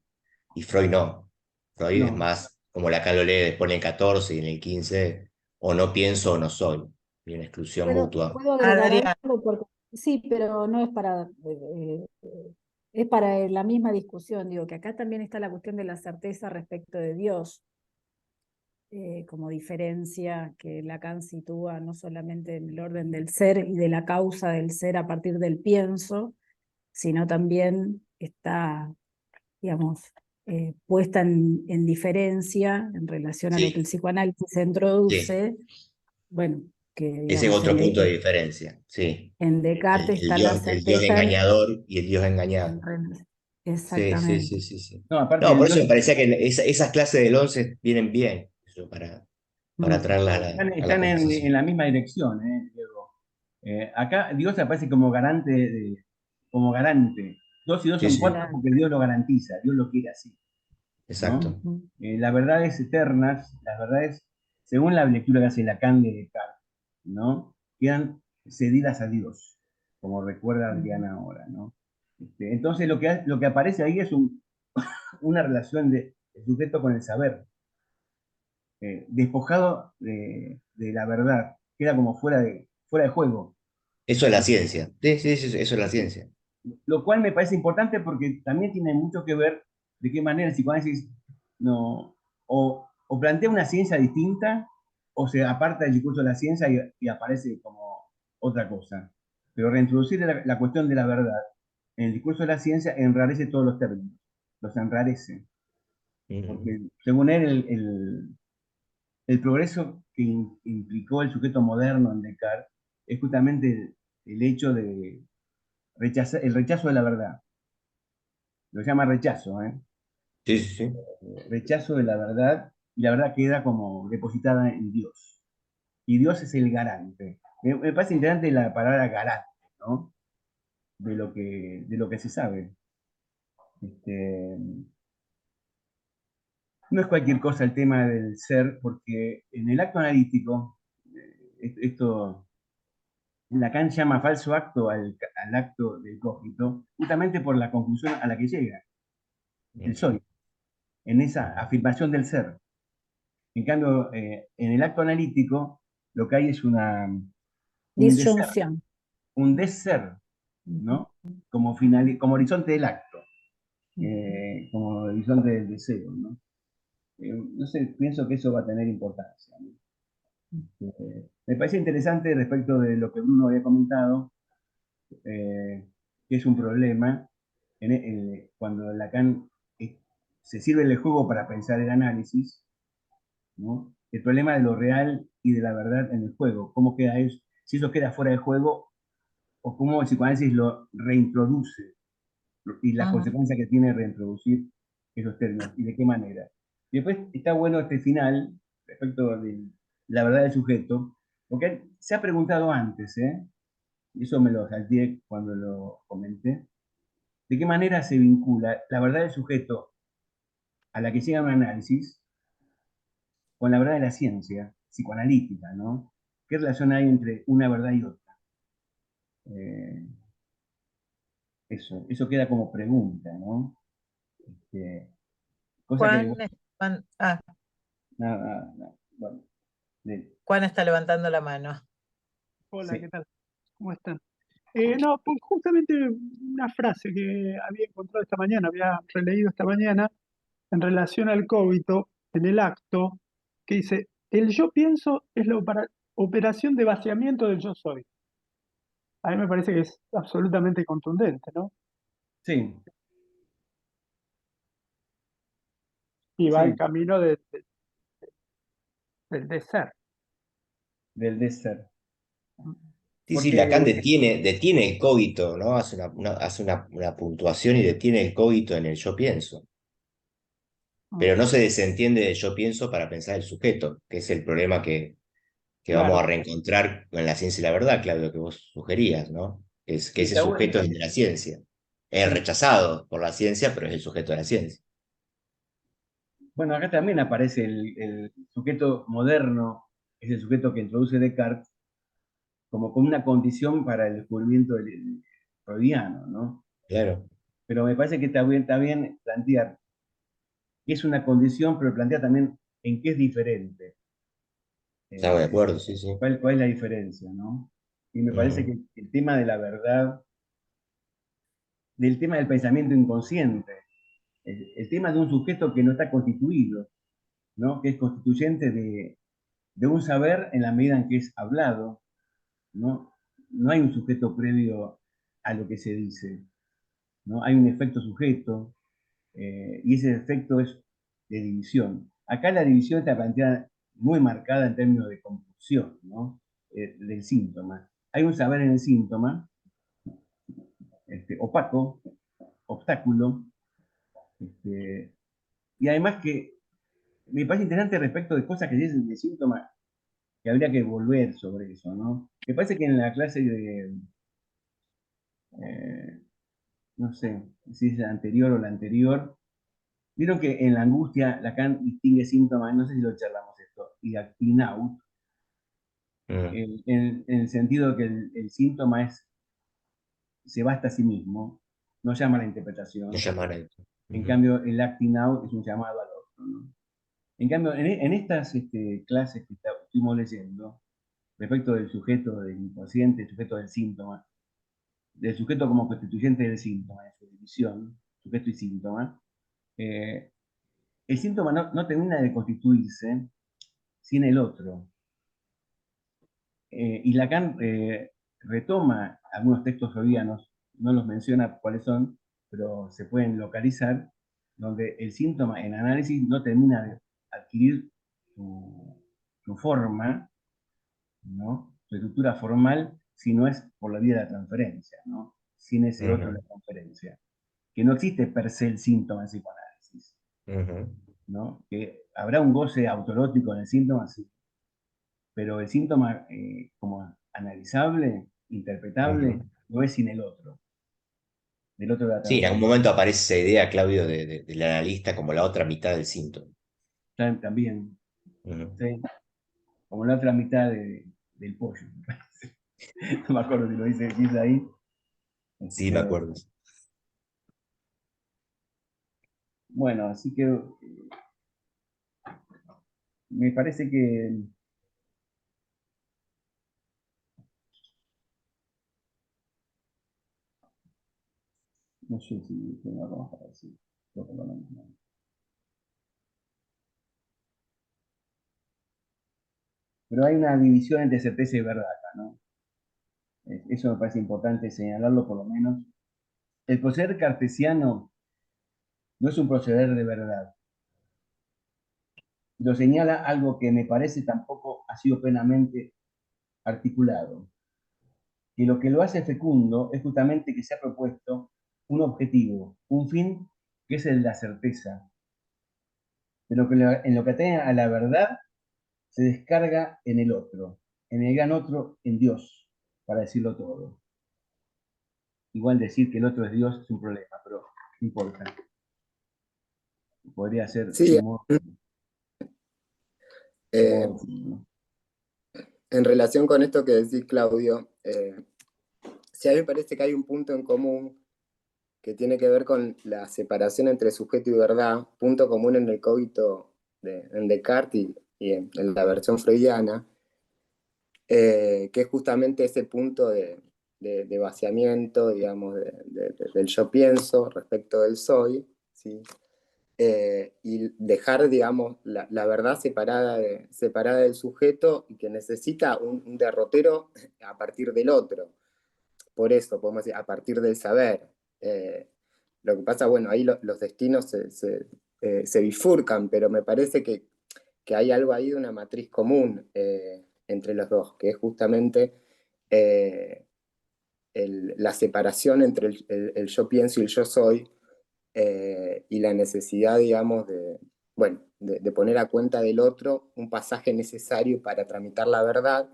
y Freud no. Freud es No, más, como Lacan lo lee después en el 14 y en el 15, o no pienso o no soy. Y una exclusión mutua. Puedo agregar Adrián, algo? Porque, sí, pero no es para, es para la misma discusión. Digo que acá también está la cuestión de la certeza respecto de Dios, como diferencia que Lacan sitúa no solamente en el orden del ser y de la causa del ser a partir del pienso, sino también está, digamos, puesta en diferencia en relación a lo que el Sí, psicoanálisis sí. introduce, bueno, que Ese es digamos otro punto de diferencia, sí. en Descartes está la El Dios certeza engañador y el Dios en engañado. Sí, sí, sí, exactamente. sí, sí. No, aparte No, el por Dios eso me parecía que esas clases del 11 vienen bien eso, para Mm. traerlas a la están en conversación. la misma dirección, Diego. Acá Dios aparece como garante, como garante. Dos y dos Sí, son sí, cuatro Claro. porque Dios lo garantiza, Dios lo quiere así, ¿no? exacto. Ujú. Las verdades eternas, las verdades, según la lectura que hace Lacan de Descartes, ¿no? Quedan cedidas a Dios, como recuerda Ujú. Adriana ahora, ¿no? Entonces lo que aparece ahí es una relación del sujeto con el saber, despojado de la verdad, queda como fuera de juego. Eso es la ciencia. Sí, sí, sí, eso es la ciencia. Lo cual me parece importante porque también tiene mucho que ver de qué manera el psicoanálisis no, o plantea una ciencia distinta o se aparta del discurso de la ciencia y aparece como otra cosa. Pero reintroducir la cuestión de la verdad en el discurso de la ciencia enrarece todos los términos, los enrarece. Mm. Porque según él, el progreso que implicó el sujeto moderno en Descartes es justamente el hecho de rechazar, el rechazo de la verdad. Lo llama rechazo, ¿eh? Sí, sí, sí. Rechazo de la verdad, y la verdad queda como depositada en Dios. Y Dios es el garante. Me parece interesante la palabra garante, ¿no? De lo que se sabe. Este, no es cualquier cosa el tema del ser, porque en el acto analítico, esto Lacan llama falso acto al acto del cogito, justamente por la conclusión a la que llega, el Mm. soy, en esa afirmación del ser. En cambio, en el acto analítico, lo que hay es un deser, Disyunción. un deser, Ujú. ¿no? Como horizonte del acto, Ujú. como horizonte del deseo, ¿no? No sé, pienso que eso va a tener importancia, ¿no? Me parece interesante respecto de lo que Bruno había comentado, que es un problema cuando Lacan se sirve del juego para pensar el análisis, ¿no? El problema de lo real y de la verdad en el juego, cómo queda eso, si eso queda fuera del juego o cómo el psicoanálisis lo reintroduce y la Ajá. consecuencia que tiene reintroducir esos términos y de qué manera. Y después está bueno este final respecto de la verdad del sujeto, porque se ha preguntado antes, y eso me lo salté cuando lo comenté, de qué manera se vincula la verdad del sujeto a la que llega un análisis con la verdad de la ciencia psicoanalítica, ¿no? ¿Qué relación hay entre una verdad y otra? Eh, eso queda como pregunta, ¿no? Este, cosa que, Juan, ah, nada, nada, bueno, Juan está levantando la mano. Hola, sí, ¿qué tal? ¿Cómo están? No, pues justamente una frase que había encontrado esta mañana, había releído esta mañana en relación al cogito, en el acto, que dice, el yo pienso es la operación de vaciamiento del yo soy. A mí me parece que es absolutamente contundente, ¿no? sí, Y va en sí, camino del de ser. del de ser. Sí, sí, Lacan Porque, detiene el cogito, ¿no? Hace una puntuación y detiene el cogito en el yo pienso. Pero no se desentiende del yo pienso para pensar el sujeto, que es el problema que vamos Claro, a reencontrar con la ciencia y la verdad, Claudio, que vos sugerías, ¿no? Es que sí, ese está sujeto bueno. es el de la ciencia. Es el Sí. rechazado por la ciencia, pero es el sujeto de la ciencia. Bueno, acá también aparece el sujeto moderno, es el sujeto que introduce Descartes como con una condición para el descubrimiento del freudiano, ¿no? Claro, Pero me parece que está bien plantear que es una condición, pero plantea también en qué es diferente. estaba de Eh, acuerdo, sí, sí. cuál es la diferencia, ¿no? Y me parece Ujú. que el tema de la verdad, del tema del pensamiento inconsciente, el tema de un sujeto que no está constituido, ¿no? Que es constituyente de un saber en la medida en que es hablado, ¿no? No hay un sujeto previo a lo que se dice, ¿no? Hay un efecto sujeto, y ese efecto es de división. Acá la división está planteada muy marcada en términos de compulsión, ¿no? Del síntoma. Hay un saber en el síntoma, opaco, obstáculo, y además que me parece interesante respecto de cosas que dicen de síntomas, que habría que volver sobre eso, ¿no? Me parece que en la clase de, no sé si es la anterior o la anterior, vieron que en la angustia Lacan distingue síntomas, no sé si lo charlamos esto, y acting-out, en el sentido de que el síntoma se basta a sí mismo, no llama a la interpretación. No llamar a esto. En cambio, el acting-out es un llamado al otro, ¿no? En cambio, en estas clases que estuvimos leyendo, respecto del sujeto del inconsciente, el sujeto del síntoma, del sujeto como constituyente del síntoma, de su división, sujeto y síntoma, el síntoma no termina de constituirse sin el otro. Y Lacan retoma algunos textos freudianos, no los menciona cuáles son, pero se pueden localizar, donde el síntoma en análisis no termina de adquirir su forma, ¿no? Su estructura formal, si no es por la vía de la transferencia, ¿no? Sin ese otro de la transferencia. Que no existe per se el síntoma en psicoanálisis, ¿no? Que habrá un goce autorótico en el síntoma, sí, pero el síntoma como analizable, interpretable, no es sin el otro, del otro de la Sí, en algún transferencia. momento aparece esa idea, Claudio, del analista como la otra mitad del síntoma. También, ¿sí? Como la otra mitad del pollo, me parece. No me acuerdo si lo dice ahí. Sí, me acuerdo. Bueno, así que me parece que no sé si tengo algo más para decir. Creo que no, no. Pero hay una división entre certeza y verdad acá, ¿no? Eso me parece importante señalarlo por lo menos. El proceder cartesiano no es un proceder de verdad. Lo señala algo que me parece tampoco ha sido plenamente articulado. Y lo que lo hace fecundo es justamente que se ha propuesto un objetivo, un fin, que es el de la certeza. Pero que en lo que atañe a la verdad se descarga en el otro, en el gran otro, en Dios, para decirlo todo. Igual decir que el otro es Dios es un problema, pero no importa. Podría ser Sí, un modo eh, decirlo. en relación con esto que decís, Claudio, sí, a mí me parece que hay un punto en común que tiene que ver con la separación entre sujeto y verdad, punto común en el cogito en Descartes y en la versión freudiana, que es justamente ese punto de vaciamiento, digamos, del yo pienso respecto del soy, ¿sí? Y dejar, digamos, la verdad separada del sujeto y que necesita un derrotero a partir del otro. Por eso, podemos decir, a partir del saber. Lo que pasa, bueno, ahí los destinos se bifurcan, pero me parece que hay algo ahí de una matriz común entre los dos, que es justamente la separación entre el yo pienso y el yo soy, y la necesidad, digamos, bueno, de poner a cuenta del otro un pasaje necesario para tramitar la verdad,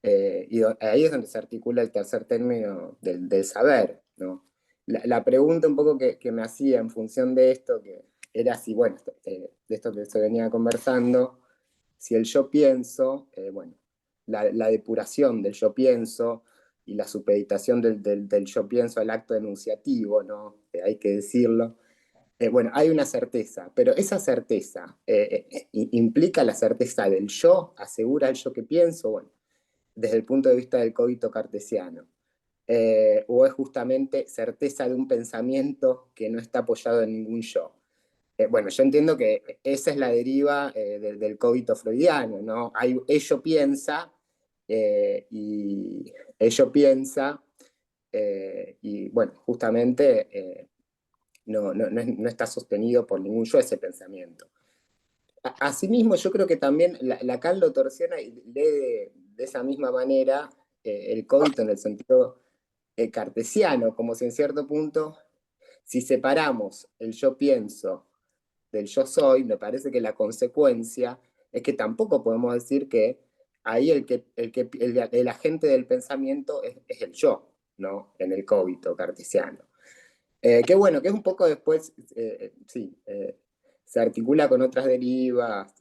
y ahí es donde se articula el tercer término del saber, ¿no? La pregunta un poco que me hacía en función de esto, que era si, bueno, de esto que se venía conversando, si el yo pienso, bueno, la depuración del yo pienso y la supeditación del yo pienso al acto enunciativo, ¿no? Hay que decirlo. Bueno, hay una certeza, pero esa certeza implica la certeza del yo, asegura el yo que pienso, bueno, desde el punto de vista del cogito cartesiano. O es justamente certeza de un pensamiento que no está apoyado en ningún yo. Bueno, yo entiendo que esa es la deriva del cogito freudiano, ¿no? Ello piensa, y ello piensa, y bueno, justamente no está sostenido por ningún yo ese pensamiento. Asimismo, yo creo que también Lacan lo torsiona y lee de esa misma manera el cogito en el sentido cartesiano, como si en cierto punto, si separamos el yo pienso del yo soy, me parece que la consecuencia es que tampoco podemos decir que ahí el agente del pensamiento es el yo, ¿no? En el cogito cartesiano. Que bueno, que es un poco después, se articula con otras derivas,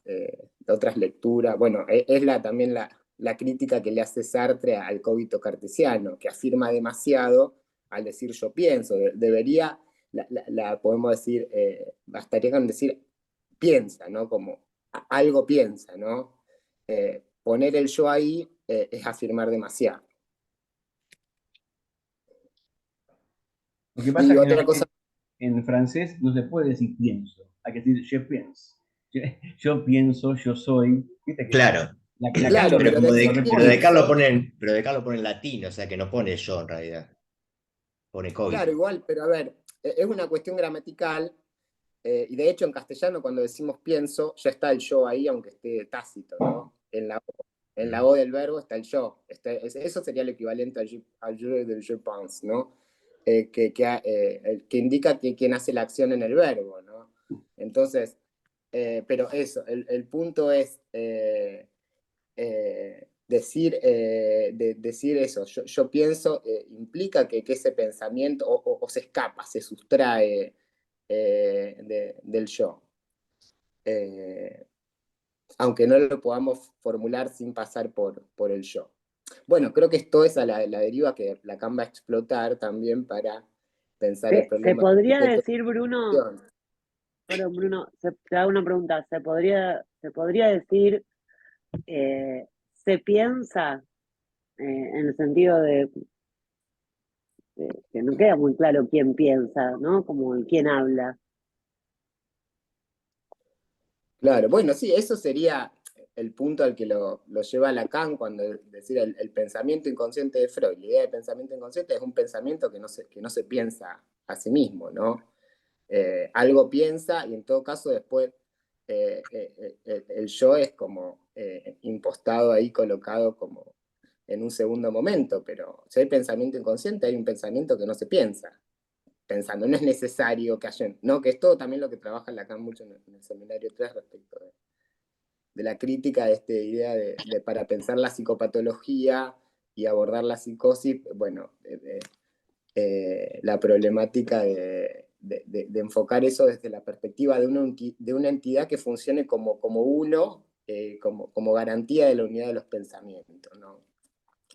otras lecturas. Bueno, es también la crítica que le hace Sartre al cogito cartesiano, que afirma demasiado al decir yo pienso. Debería, podemos decir, bastaría con decir piensa, ¿no? Como algo piensa, ¿no? Poner el yo ahí es afirmar demasiado. Lo que pasa Y es que otra cosa, en francés no se puede decir pienso, hay que decir je pense. Yo pienso, yo soy. ¿Viste que Claro. Lacan claro, Pero, pero como decir pero pienso, Pero Descartes lo pone en latín, o sea que no pone yo en realidad, pone claro, cogito. igual, pero a ver, es una cuestión gramatical, y de hecho en castellano cuando decimos pienso, ya está el yo ahí, aunque esté tácito, ¿no? En la O del verbo está el yo. Eso sería el equivalente al je del je pense, ¿no? Que indica quién hace la acción en el verbo, ¿no? Entonces, pero eso, el punto es decir eso, yo pienso, implica que ese pensamiento o se escapa, se sustrae del yo. Aunque no lo podamos formular sin pasar por el yo. Bueno, creo que esto es la deriva que Lacan va a explotar también para pensar el Se problema del podría sujeto decir, Bruno, de acción. perdón, Bruno, te hago una pregunta. Se podría decir, se piensa, en el sentido de que no queda muy claro quién piensa, ¿no? Como el quién habla. Claro, bueno, sí, eso sería el punto al que lo lleva Lacan cuando decir el pensamiento inconsciente de Freud. La idea de pensamiento inconsciente es un pensamiento que no se piensa a sí mismo, ¿no? Algo piensa y en todo caso después el yo es como impostado ahí, colocado como en un segundo momento, pero si hay pensamiento inconsciente hay un pensamiento que no se piensa pensando, no es necesario que haya, ¿no? Que es todo también lo que trabaja Lacan mucho en el seminario 3 respecto de la crítica de esta idea de para pensar la psicopatología y abordar la psicosis, bueno, la problemática de enfocar eso desde la perspectiva de una entidad que funcione como uno, como garantía de la unidad de los pensamientos, ¿no?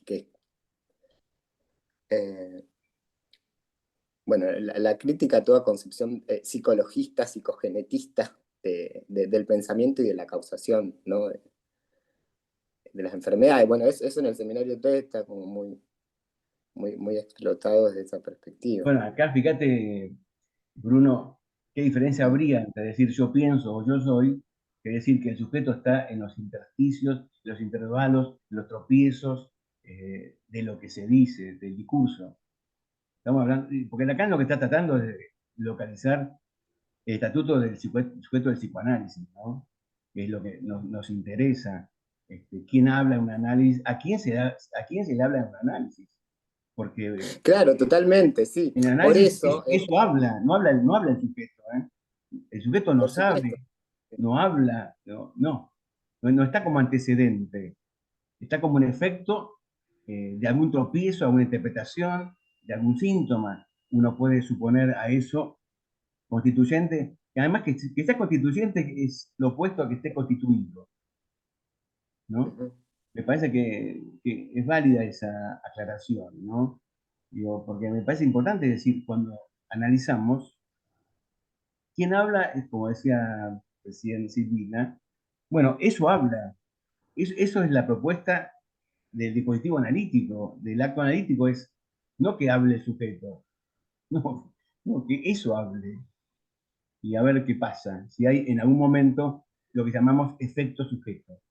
Que, bueno, la crítica a toda concepción psicologista, psicogenetista del pensamiento y de la causación, ¿no? De las enfermedades. Bueno, eso en el seminario 3 está como muy explotado desde esa perspectiva. Bueno, acá fíjate, Bruno, qué diferencia habría entre decir yo pienso o yo soy, que decir que el sujeto está en los intersticios, los intervalos, los tropiezos de lo que se dice, del discurso. Estamos hablando, porque Lacan lo que está tratando es de localizar el estatuto del sujeto del psicoanálisis, ¿no? Que es lo que nos interesa. ¿Quién habla en un análisis? ¿A quién se le habla en un análisis? Porque Claro, totalmente, sí. en el Por análisis eso, eso habla, no habla el sujeto, ¿eh? El sujeto no por supuesto, sabe, no habla, no está como antecedente, está como un efecto de algún tropiezo, alguna interpretación, de algún síntoma. Uno puede suponer a eso constituyente, y además que sea constituyente es lo opuesto a que esté constituido, ¿no? Me parece que es válida esa aclaración, ¿no? Digo, porque me parece importante decir, cuando analizamos, quién habla, como decía recién Silvina, bueno, eso habla, eso es la propuesta del dispositivo analítico, del acto analítico, es no que hable el sujeto, no, que eso hable, y a ver qué pasa, si hay en algún momento lo que llamamos efecto sujeto,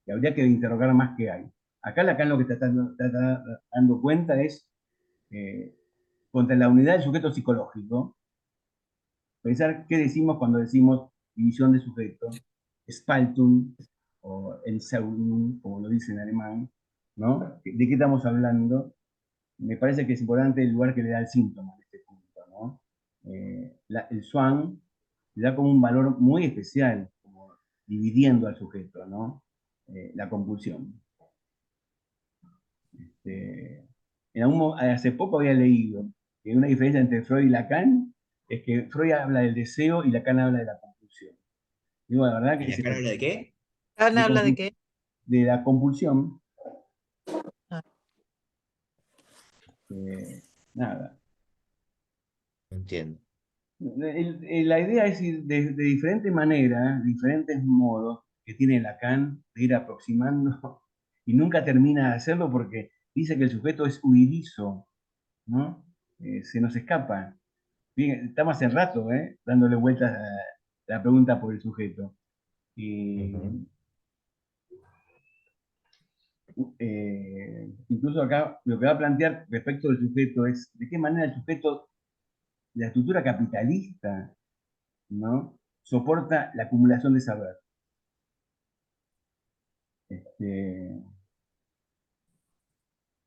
que habría que interrogar más qué hay. Acá Lacan lo que está dando cuenta es contra la unidad del sujeto psicológico, pensar qué decimos cuando decimos división de sujeto, Spaltung o Entscheidung, como lo dice en alemán, ¿no? ¿De qué estamos hablando? Me parece que es importante el lugar que le da el síntoma en este punto, ¿no? El Swan le da como un valor muy especial, como dividiendo al sujeto, ¿no? La compulsión. Hace poco había leído que una diferencia entre Freud y Lacan es que Freud habla del deseo y Lacan habla de la compulsión. Digo, la verdad ¿Y que acá habla de qué? ¿Ana habla de qué? de la compulsión, Ah. nada. No entiendo. La idea es ir de diferente manera, diferentes modos que tiene Lacan de ir aproximando y nunca termina de hacerlo porque dice que el sujeto es huidizo, ¿no? Se nos escapa. Bien, estamos hace rato, dándole vueltas a la pregunta por el sujeto. Y, incluso acá lo que va a plantear respecto del sujeto es de qué manera el sujeto, la estructura capitalista, ¿no? Soporta la acumulación de saber.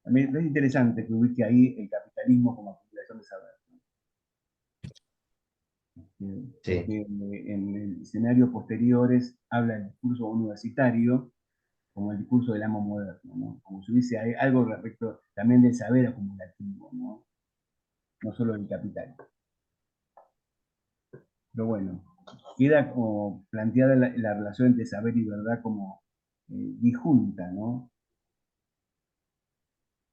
También es interesante que ubique ahí el capitalismo como acumulación de saber. Porque en escenarios posteriores habla del discurso universitario como el discurso del amo moderno, ¿no? Como si hubiese algo respecto también del saber acumulativo, ¿no? No solo del capital. Pero bueno, queda como planteada la relación entre saber y verdad como disjunta, ¿no?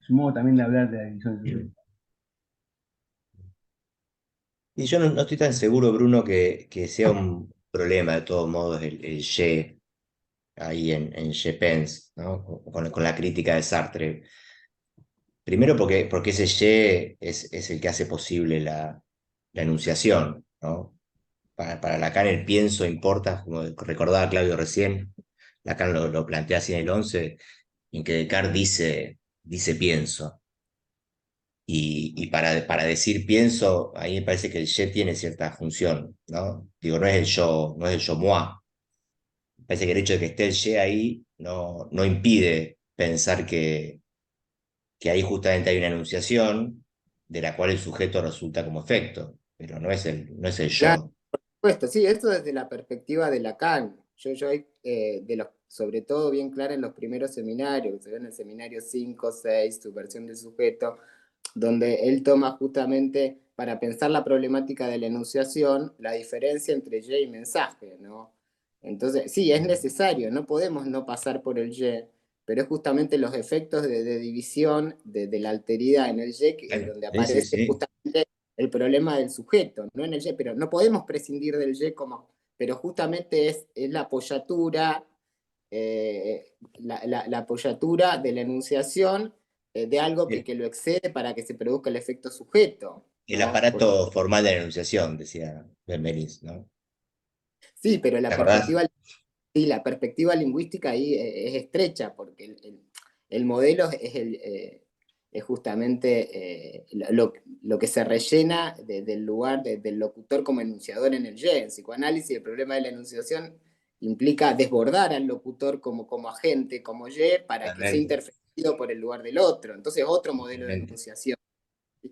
Es un modo también de hablar de la división de sujeto. Y yo no estoy tan seguro, Bruno, que sea un problema de todos modos el ye ahí en Je Pense, ¿no? Con la crítica de Sartre. Primero porque ese ye es el que hace posible la enunciación, ¿no? Para Lacan el pienso importa, como recordaba Claudio recién, Lacan lo plantea así en el 11, en que Descartes dice pienso. Y para decir pienso, ahí me parece que el je tiene cierta función, ¿no? Digo, no es el yo, no es el yo moi. Me parece que el hecho de que esté el je ahí no impide pensar que ahí justamente hay una enunciación de la cual el sujeto resulta como efecto, pero no es el Claro, yo. por supuesto, sí, esto desde la perspectiva de Lacan. Yo sobre todo bien clara en los primeros seminarios, que se ve en el seminario 5, 6, subversión del sujeto, donde él toma justamente para pensar la problemática de la enunciación, la diferencia entre y y mensaje, ¿no? Entonces, sí, es necesario, no podemos no pasar por el y, pero es justamente los efectos de división de la alteridad en el y donde Sí, aparece sí. justamente el problema del sujeto, no en el y, pero no podemos prescindir del y pero justamente es la apoyatura, la apoyatura de la enunciación de algo que lo excede para que se produzca el efecto sujeto, El ¿no? aparato formal de la enunciación, decía Benveniste, ¿no? Sí, pero ¿Te acordás? la perspectiva lingüística ahí es estrecha, porque el modelo es justamente lo que se rellena del lugar del locutor como enunciador en el y. En psicoanálisis, el problema de la enunciación implica desbordar al locutor como agente, como y, para que sea Totalmente, interferido por el lugar del otro. Entonces, otro modelo de totalmente. enunciación.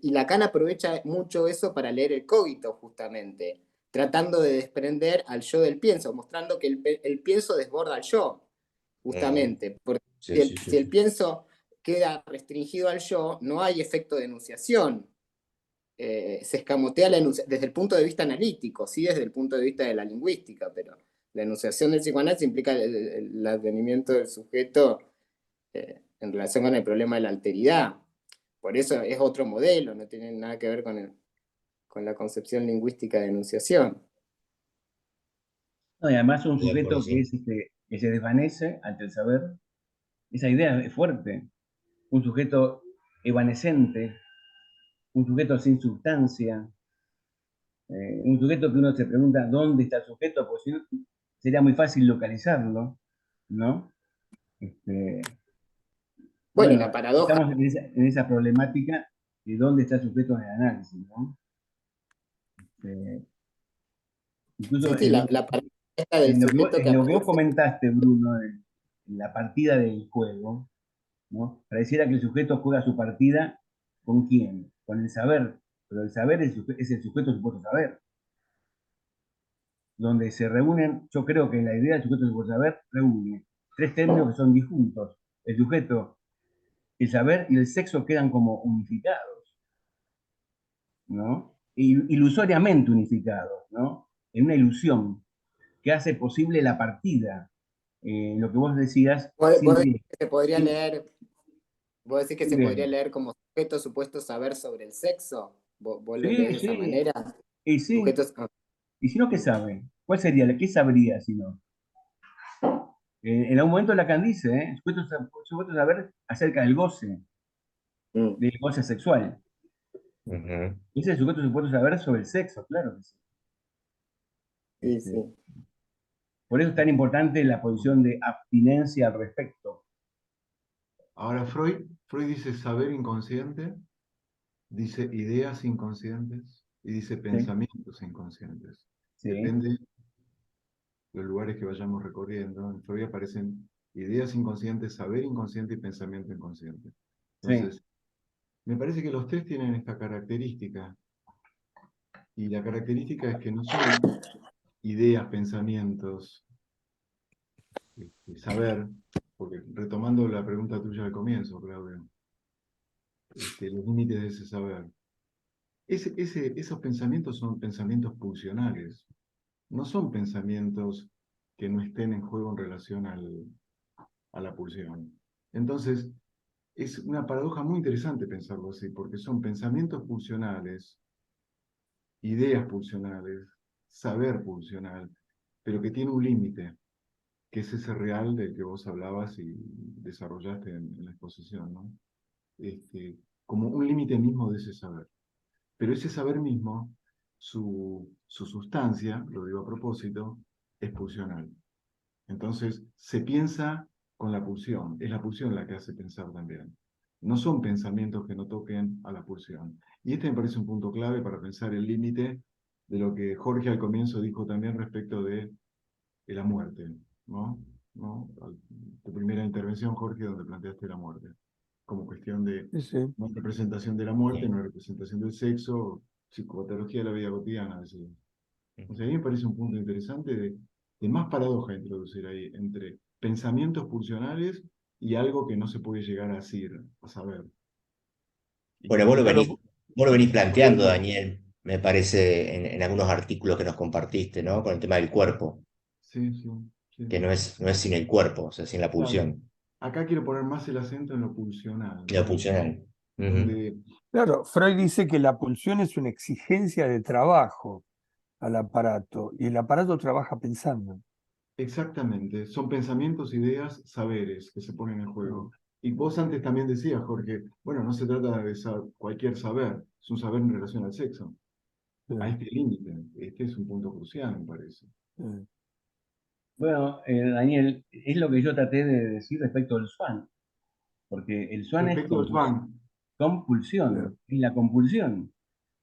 Y Lacan aprovecha mucho eso para leer el cogito, justamente, tratando de desprender al yo del pienso, mostrando que el pienso desborda al yo, justamente. Porque Sí, sí, si sí. el pienso queda restringido al yo, no hay efecto de enunciación. Se escamotea desde el punto de vista analítico, sí desde el punto de vista de la lingüística, pero la enunciación del psicoanálisis implica el advenimiento del sujeto en relación con el problema de la alteridad. Por eso es otro modelo, no tiene nada que ver con la concepción lingüística de enunciación. No, y además un Estoy de acuerdo, sujeto sí. que se desvanece ante el saber, esa idea es fuerte. Un sujeto evanescente, un sujeto sin sustancia, un sujeto que uno se pregunta dónde está el sujeto, pues si no, sería muy fácil localizarlo, ¿no? Bueno, y la Bueno, paradoja, estamos en esa problemática de dónde está el sujeto en el análisis, ¿no? Incluso Sí, la pareja esta del sujeto que en lo que vos aparece. comentaste, Bruno, en la partida del juego, ¿no? Pareciera que el sujeto juega su partida ¿con quién? Con el saber, pero el saber es el sujeto supuesto saber. Donde se reúnen, yo creo que la idea del sujeto supuesto saber reúne tres términos que son disjuntos. El sujeto, el saber y el sexo quedan como unificados, ¿no? Ilusoriamente unificados, ¿no? En una ilusión que hace posible la partida. Lo que vos decías, Vos decís sin, que se podría sin, leer, vos decís que se podría bien. leer como sujeto supuesto saber sobre el sexo. ¿Vos lo lees Sí, de esa sí, manera? y sí. Sujetos. ¿Y si no, qué sabe? ¿Cuál sería? ¿Qué sabría si no? En algún momento Lacan dice, supuesto saber acerca del goce sexual. Ujú. Ese es el sujeto supuesto saber sobre el sexo, claro que sí. Sí, sí. Por eso es tan importante la posición de abstinencia al respecto. Ahora, Freud dice saber inconsciente, dice ideas inconscientes y dice pensamientos inconscientes. Sí. Depende de los lugares que vayamos recorriendo. En Freud aparecen ideas inconscientes, saber inconsciente y pensamiento inconsciente. Entonces, me parece que los tres tienen esta característica. Y la característica es que no son ideas, pensamientos, saber, porque retomando la pregunta tuya al comienzo, Claudio, los límites de ese saber. Esos pensamientos son pensamientos pulsionales, no son pensamientos que no estén en juego en relación a la pulsión. Entonces, es una paradoja muy interesante pensarlo así, porque son pensamientos pulsionales, ideas pulsionales, saber pulsional, pero que tiene un límite, que es ese real del que vos hablabas y desarrollaste en la exposición, ¿no? Como un límite mismo de ese saber. Pero ese saber mismo, su sustancia, lo digo a propósito, es pulsional. Entonces, se piensa con la pulsión, es la pulsión la que hace pensar también. No son pensamientos que no toquen a la pulsión. Y este me parece un punto clave para pensar el límite de lo que Jorge al comienzo dijo también respecto de la muerte, ¿no? Tu primera intervención, Jorge, donde planteaste la muerte, como cuestión de no representación de la muerte, no representación del sexo, psicopatología de la vida cotidiana. O sea, a mí me parece un punto interesante de más paradoja introducir ahí, entre pensamientos pulsionales y algo que no se puede llegar a decir, a saber. Bueno, vos lo venís planteando, Daniel, me parece, en algunos artículos que nos compartiste, ¿no? Con el tema del cuerpo, Sí, sí. que no es sin el cuerpo, o sea, sin la Claro. pulsión, Acá quiero poner más el acento en lo pulsional, la ¿no? pulsional. Ujú. Donde Claro, Freud dice que la pulsión es una exigencia de trabajo al aparato y el aparato trabaja pensando. exactamente, son pensamientos, ideas, saberes que se ponen en juego. Y vos antes también decías, Jorge, bueno, no se trata de cualquier saber, es un saber en relación al sexo. A este límite, este es un punto crucial, me parece. Bueno, Daniel, es lo que yo traté de decir respecto al SWAN, porque el SWAN es Respecto al SWAN. compulsión, es la compulsión.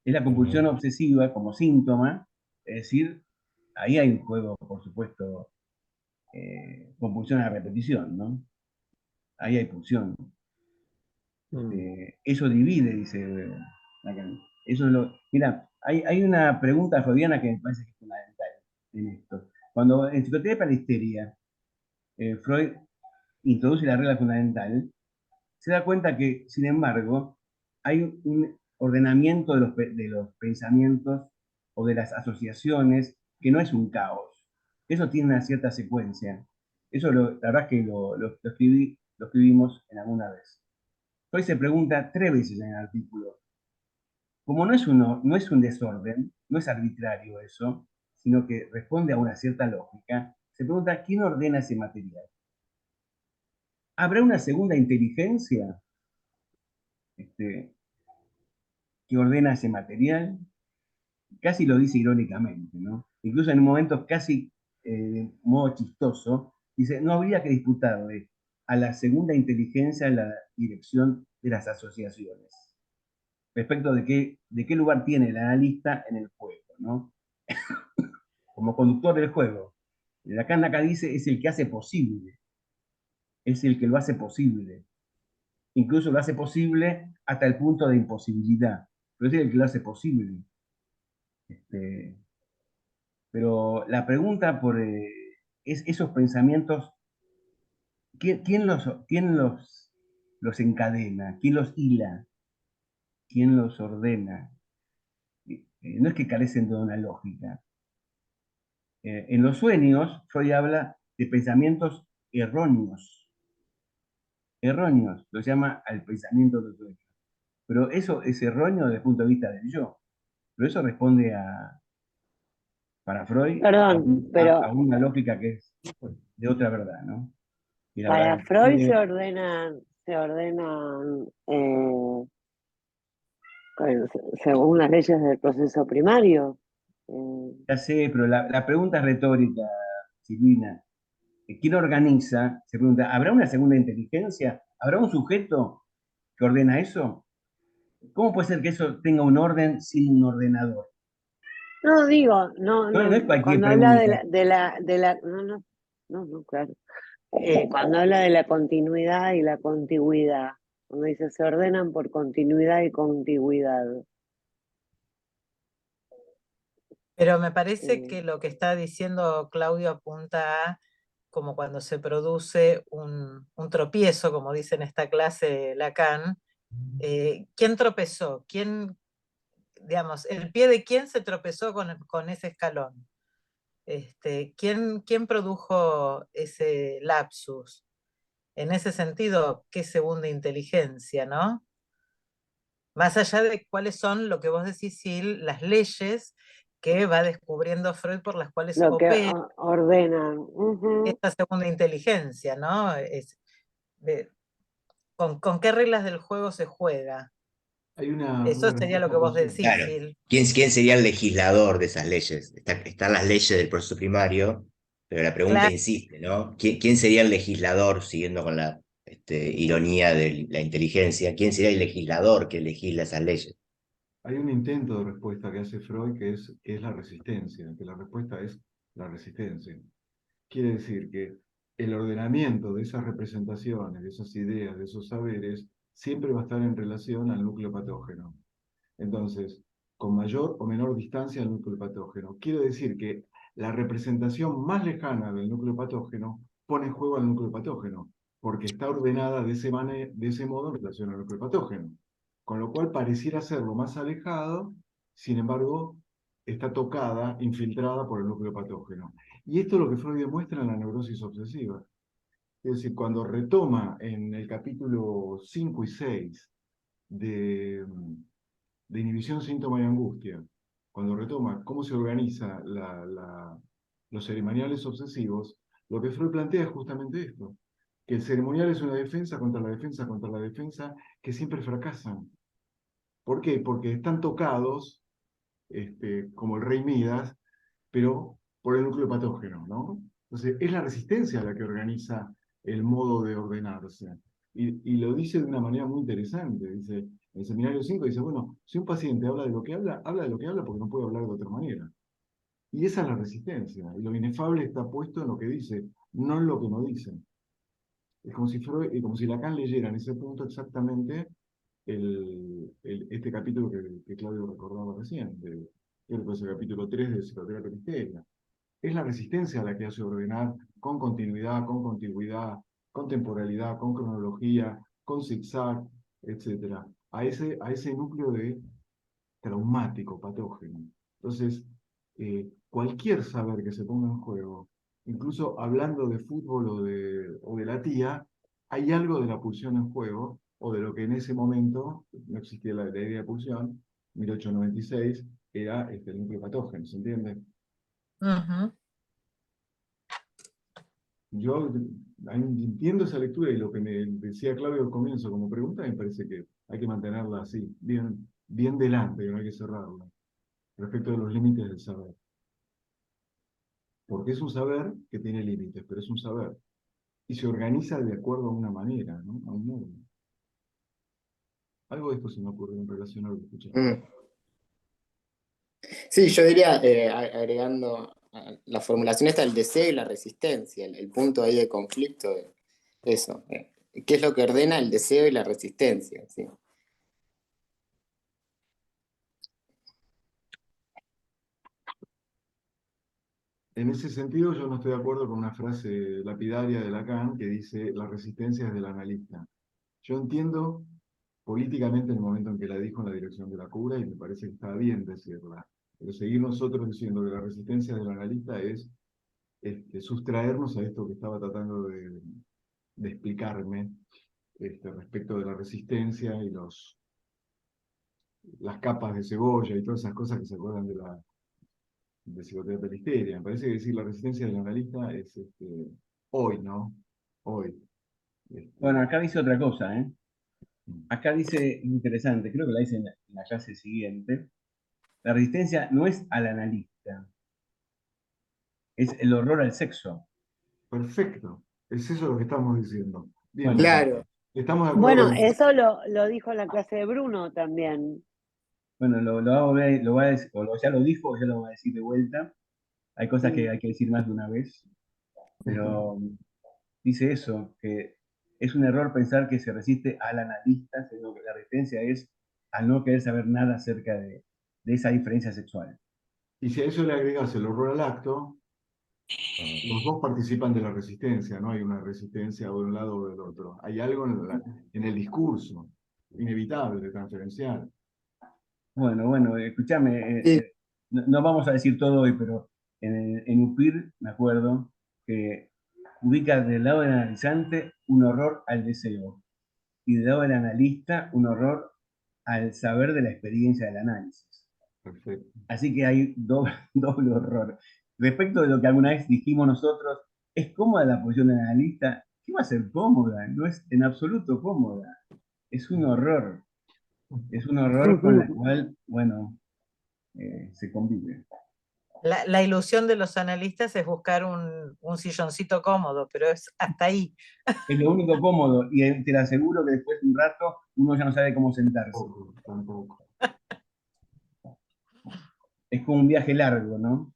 Es la compulsión obsesiva como síntoma, es decir, ahí hay un juego, por supuesto, compulsión a la repetición, ¿no? Ahí hay pulsión. Eso divide, dice Lacan. Eso es mira, hay una pregunta freudiana que me parece que es fundamental en esto. Cuando en Psicoterapia para la histeria, Freud introduce la regla fundamental, se da cuenta que, sin embargo, hay un ordenamiento de los pensamientos o de las asociaciones que no es un caos. Eso tiene una cierta secuencia. Eso la verdad que lo escribimos en alguna vez. Freud se pregunta 3 veces en el artículo. Como no es un desorden, no es arbitrario eso, sino que responde a una cierta lógica, se pregunta quién ordena ese material. ¿Habrá una segunda inteligencia que ordena ese material? Casi lo dice irónicamente, ¿no? Incluso en un momento casi de modo chistoso, dice, no habría que disputarle a la segunda inteligencia la dirección de las asociaciones, respecto de qué lugar tiene el analista en el juego, ¿no? como conductor del juego. Lacan acá dice, es el que hace posible, es el que lo hace posible. Incluso lo hace posible hasta el punto de imposibilidad, pero es el que lo hace posible. Pero la pregunta por esos pensamientos, ¿quién los encadena? ¿Quién los hila? ¿Quién los ordena? No es que carecen de una lógica. En los sueños, Freud habla de pensamientos erróneos. Erróneos, lo llama al pensamiento de sueño. Pero eso es erróneo desde el punto de vista del yo. Pero eso responde para Freud, Perdón, a pero una lógica que es de otra verdad, ¿no? Y la para verdad Freud tiene, se ordenan según las leyes del proceso primario. ya sé, pero la pregunta es retórica, Silvina. ¿Quién organiza? Se pregunta, ¿habrá una segunda inteligencia? ¿Habrá un sujeto que ordena eso? ¿Cómo puede ser que eso tenga un orden sin un ordenador? No, digo, no, No, no es no, cualquier cuando habla pregunta. no, claro. Cuando habla de la continuidad y la contigüidad, cuando dice se ordenan por continuidad y contigüidad. Pero me parece Eh, que lo que está diciendo Claudio apunta a como cuando se produce un tropiezo, como dice en esta clase Lacan. ¿Quién tropezó? ¿Quién, digamos, el pie de quién se tropezó con ese escalón? ¿Quién produjo ese lapsus? En ese sentido, ¿qué segunda inteligencia, no? Más allá de cuáles son, lo que vos decís, Sil, las leyes que va descubriendo Freud por las cuales lo que opera ordenan. Ujú. esta segunda inteligencia, ¿no? De- con qué reglas del juego se juega. Hay Eso una sería lo respuesta que vos posible. decís, Claro. Sil. ¿Quién sería el legislador de esas leyes? Están las leyes del proceso primario, pero la pregunta Claro, insiste, ¿no? ¿Quién sería el legislador, siguiendo con la ironía de la inteligencia? ¿Quién sería el legislador que legisla esas leyes? Hay un intento de respuesta que hace Freud que es la resistencia, que la respuesta es la resistencia. Quiere decir que el ordenamiento de esas representaciones, de esas ideas, de esos saberes, siempre va a estar en relación al núcleo patógeno. Entonces, con mayor o menor distancia al núcleo patógeno. Quiero decir que la representación más lejana del núcleo patógeno pone en juego al núcleo patógeno, porque está ordenada de ese modo en relación al núcleo patógeno. Con lo cual pareciera ser lo más alejado, sin embargo, está tocada, infiltrada por el núcleo patógeno. Y esto es lo que Freud demuestra en la neurosis obsesiva. Es decir, cuando retoma en el capítulo 5 y 6 de inhibición, síntoma y angustia, cuando retoma cómo se organiza los ceremoniales obsesivos, lo que Freud plantea es justamente esto, que el ceremonial es una defensa contra la defensa contra la defensa que siempre fracasan. ¿Por qué? Porque están tocados, como el rey Midas, pero por el núcleo patógeno, ¿no? Entonces, es la resistencia la que organiza el modo de ordenarse. Y lo dice de una manera muy interesante. Dice, en el seminario 5 dice, bueno, si un paciente habla de lo que habla, habla de lo que habla porque no puede hablar de otra manera. Y esa es la resistencia. Y lo inefable está puesto en lo que dice, no en lo que no dice. Es como si como si Lacan leyera en ese punto exactamente este capítulo que Claudio recordaba recién, creo que es el capítulo 3 de Psicoterapia Misteria. Es la resistencia la que hace ordenar con continuidad, con contigüidad, con temporalidad, con cronología, con zigzag, etc. A ese núcleo de traumático, patógeno. Entonces, cualquier saber que se ponga en juego, incluso hablando de fútbol o de la tía, hay algo de la pulsión en juego, o de lo que en ese momento, no existía la idea de pulsión, 1896, era el núcleo patógeno, ¿se entiende? Ujú. Yo entiendo esa lectura y lo que me decía Claudio al comienzo como pregunta, me parece que hay que mantenerla así, bien, bien delante, que no hay que cerrarla, respecto de los límites del saber. Porque es un saber que tiene límites, pero es un saber. Y se organiza de acuerdo a una manera, ¿no? A un modo. Algo de esto se me ocurre en relación a lo que escuché. Sí, yo diría, agregando la formulación está el deseo y la resistencia, el punto ahí de conflicto, eso. ¿Qué es lo que ordena el deseo y la resistencia? ¿Sí? En ese sentido, yo no estoy de acuerdo con una frase lapidaria de Lacan que dice, la resistencia es del analista. Yo entiendo políticamente el momento en que la dijo en la dirección de la cura y me parece que está bien decirla. Pero seguir nosotros diciendo que la resistencia del analista es sustraernos a esto que estaba tratando de explicarme respecto de la resistencia y las capas de cebolla y todas esas cosas que se acuerdan de psicoterapia de la histeria. Me parece que decir la resistencia del analista es hoy, ¿no? Hoy. Bueno, acá dice otra cosa, ¿eh? Acá dice, interesante, creo que la dice en la clase siguiente, la resistencia no es al analista, es el horror al sexo. Perfecto. Es eso lo que estamos diciendo. Bien. Bueno, Claro. Estamos de acuerdo. Bueno, eso lo dijo en la clase de Bruno también. Bueno, ya lo dijo, o ya lo va a decir de vuelta. Hay cosas que hay que decir más de una vez, pero dice eso, que es un error pensar que se resiste al analista, sino que la resistencia es a no querer saber nada acerca de esa diferencia sexual. Y si a eso le agregas el horror al acto, los dos participan de la resistencia, no hay una resistencia de un lado o del otro. Hay algo en el discurso, inevitable, transferencial. Bueno, escúchame, Sí. no vamos a decir todo hoy, pero en UPIR me acuerdo que ubica del lado del analizante un horror al deseo y del lado del analista un horror al saber de la experiencia del análisis. Perfecto. Así que hay doble horror. Respecto de lo que alguna vez dijimos nosotros, ¿es cómoda la posición del analista? ¿Qué va a ser cómoda? No es en absoluto cómoda. Es un horror. Es un horror con el cual, bueno, se convive. La ilusión de los analistas es buscar un silloncito cómodo, pero es hasta ahí. Es lo único cómodo y te lo aseguro que después de un rato uno ya no sabe cómo sentarse. Tampoco. Es como un viaje largo, ¿no?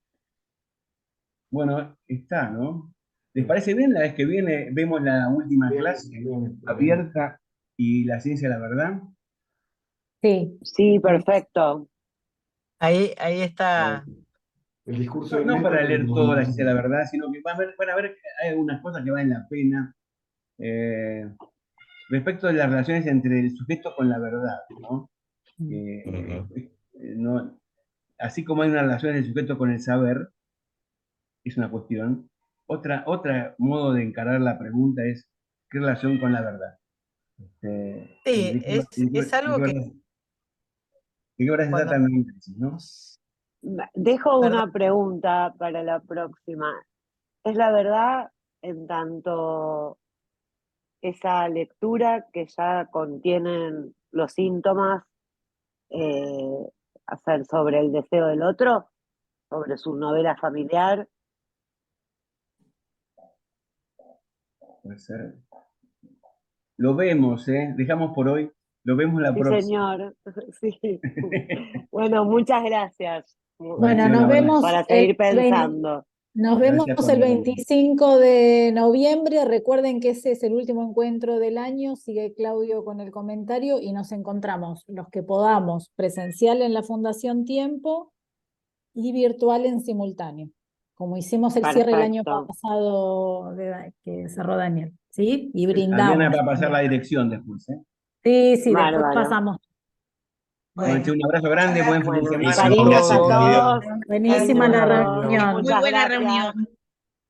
Bueno, está, ¿no? ¿Les parece bien? La vez que viene vemos la última clase abierta y la ciencia de la verdad. Sí. Sí, perfecto. Ahí está. El discurso No para leer no, toda la ciencia de la verdad, sino que van a ver que hay algunas cosas que valen la pena. Respecto de las relaciones entre el sujeto con la verdad, ¿no? No, así como hay una relación del sujeto con el saber, es una cuestión. Otra modo de encarar la pregunta es ¿qué relación con la verdad? Sí, es algo que. ¿De qué hora se trata el análisis, no? Dejo Perdón. una pregunta para la próxima. ¿Es la verdad en tanto esa lectura que ya contienen los síntomas hacer sobre el deseo del otro, sobre su novela familiar? Puede ser. Lo vemos, ¿eh? Dejamos por hoy. Lo vemos la Sí, próxima. señor. Sí. Bueno, muchas gracias. Bueno, nos vemos Para seguir pensando. Nos vemos Gracias por el la- 25 de noviembre. Recuerden que ese es el último encuentro del año. Sigue Claudio con el comentario y nos encontramos los que podamos presencial en la Fundación Tiempo y virtual en simultáneo, como hicimos el cierre el año Perfecto. pasado que cerró Daniel, ¿sí? Y Adriana brindamos. va a pasar la dirección después, ¿eh? Sí, después Bárbaro. pasamos. Bueno, che, un abrazo grande, buen fin de Bueno, semana. cariños a Gracias, todos. Buenísima la Cariños. reunión. Muy Muchas buena gracias. reunión.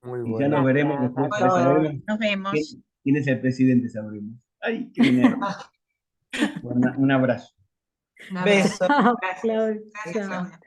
Muy Y ya bueno. nos veremos Gracias después, a ya sabremos todos. Nos vemos. quién es el presidente, sabremos. Ay, qué dinero. Bueno, un abrazo. Un abrazo. Beso. Chao, Gracias. Claudia. Gracias, Chao. Claudia.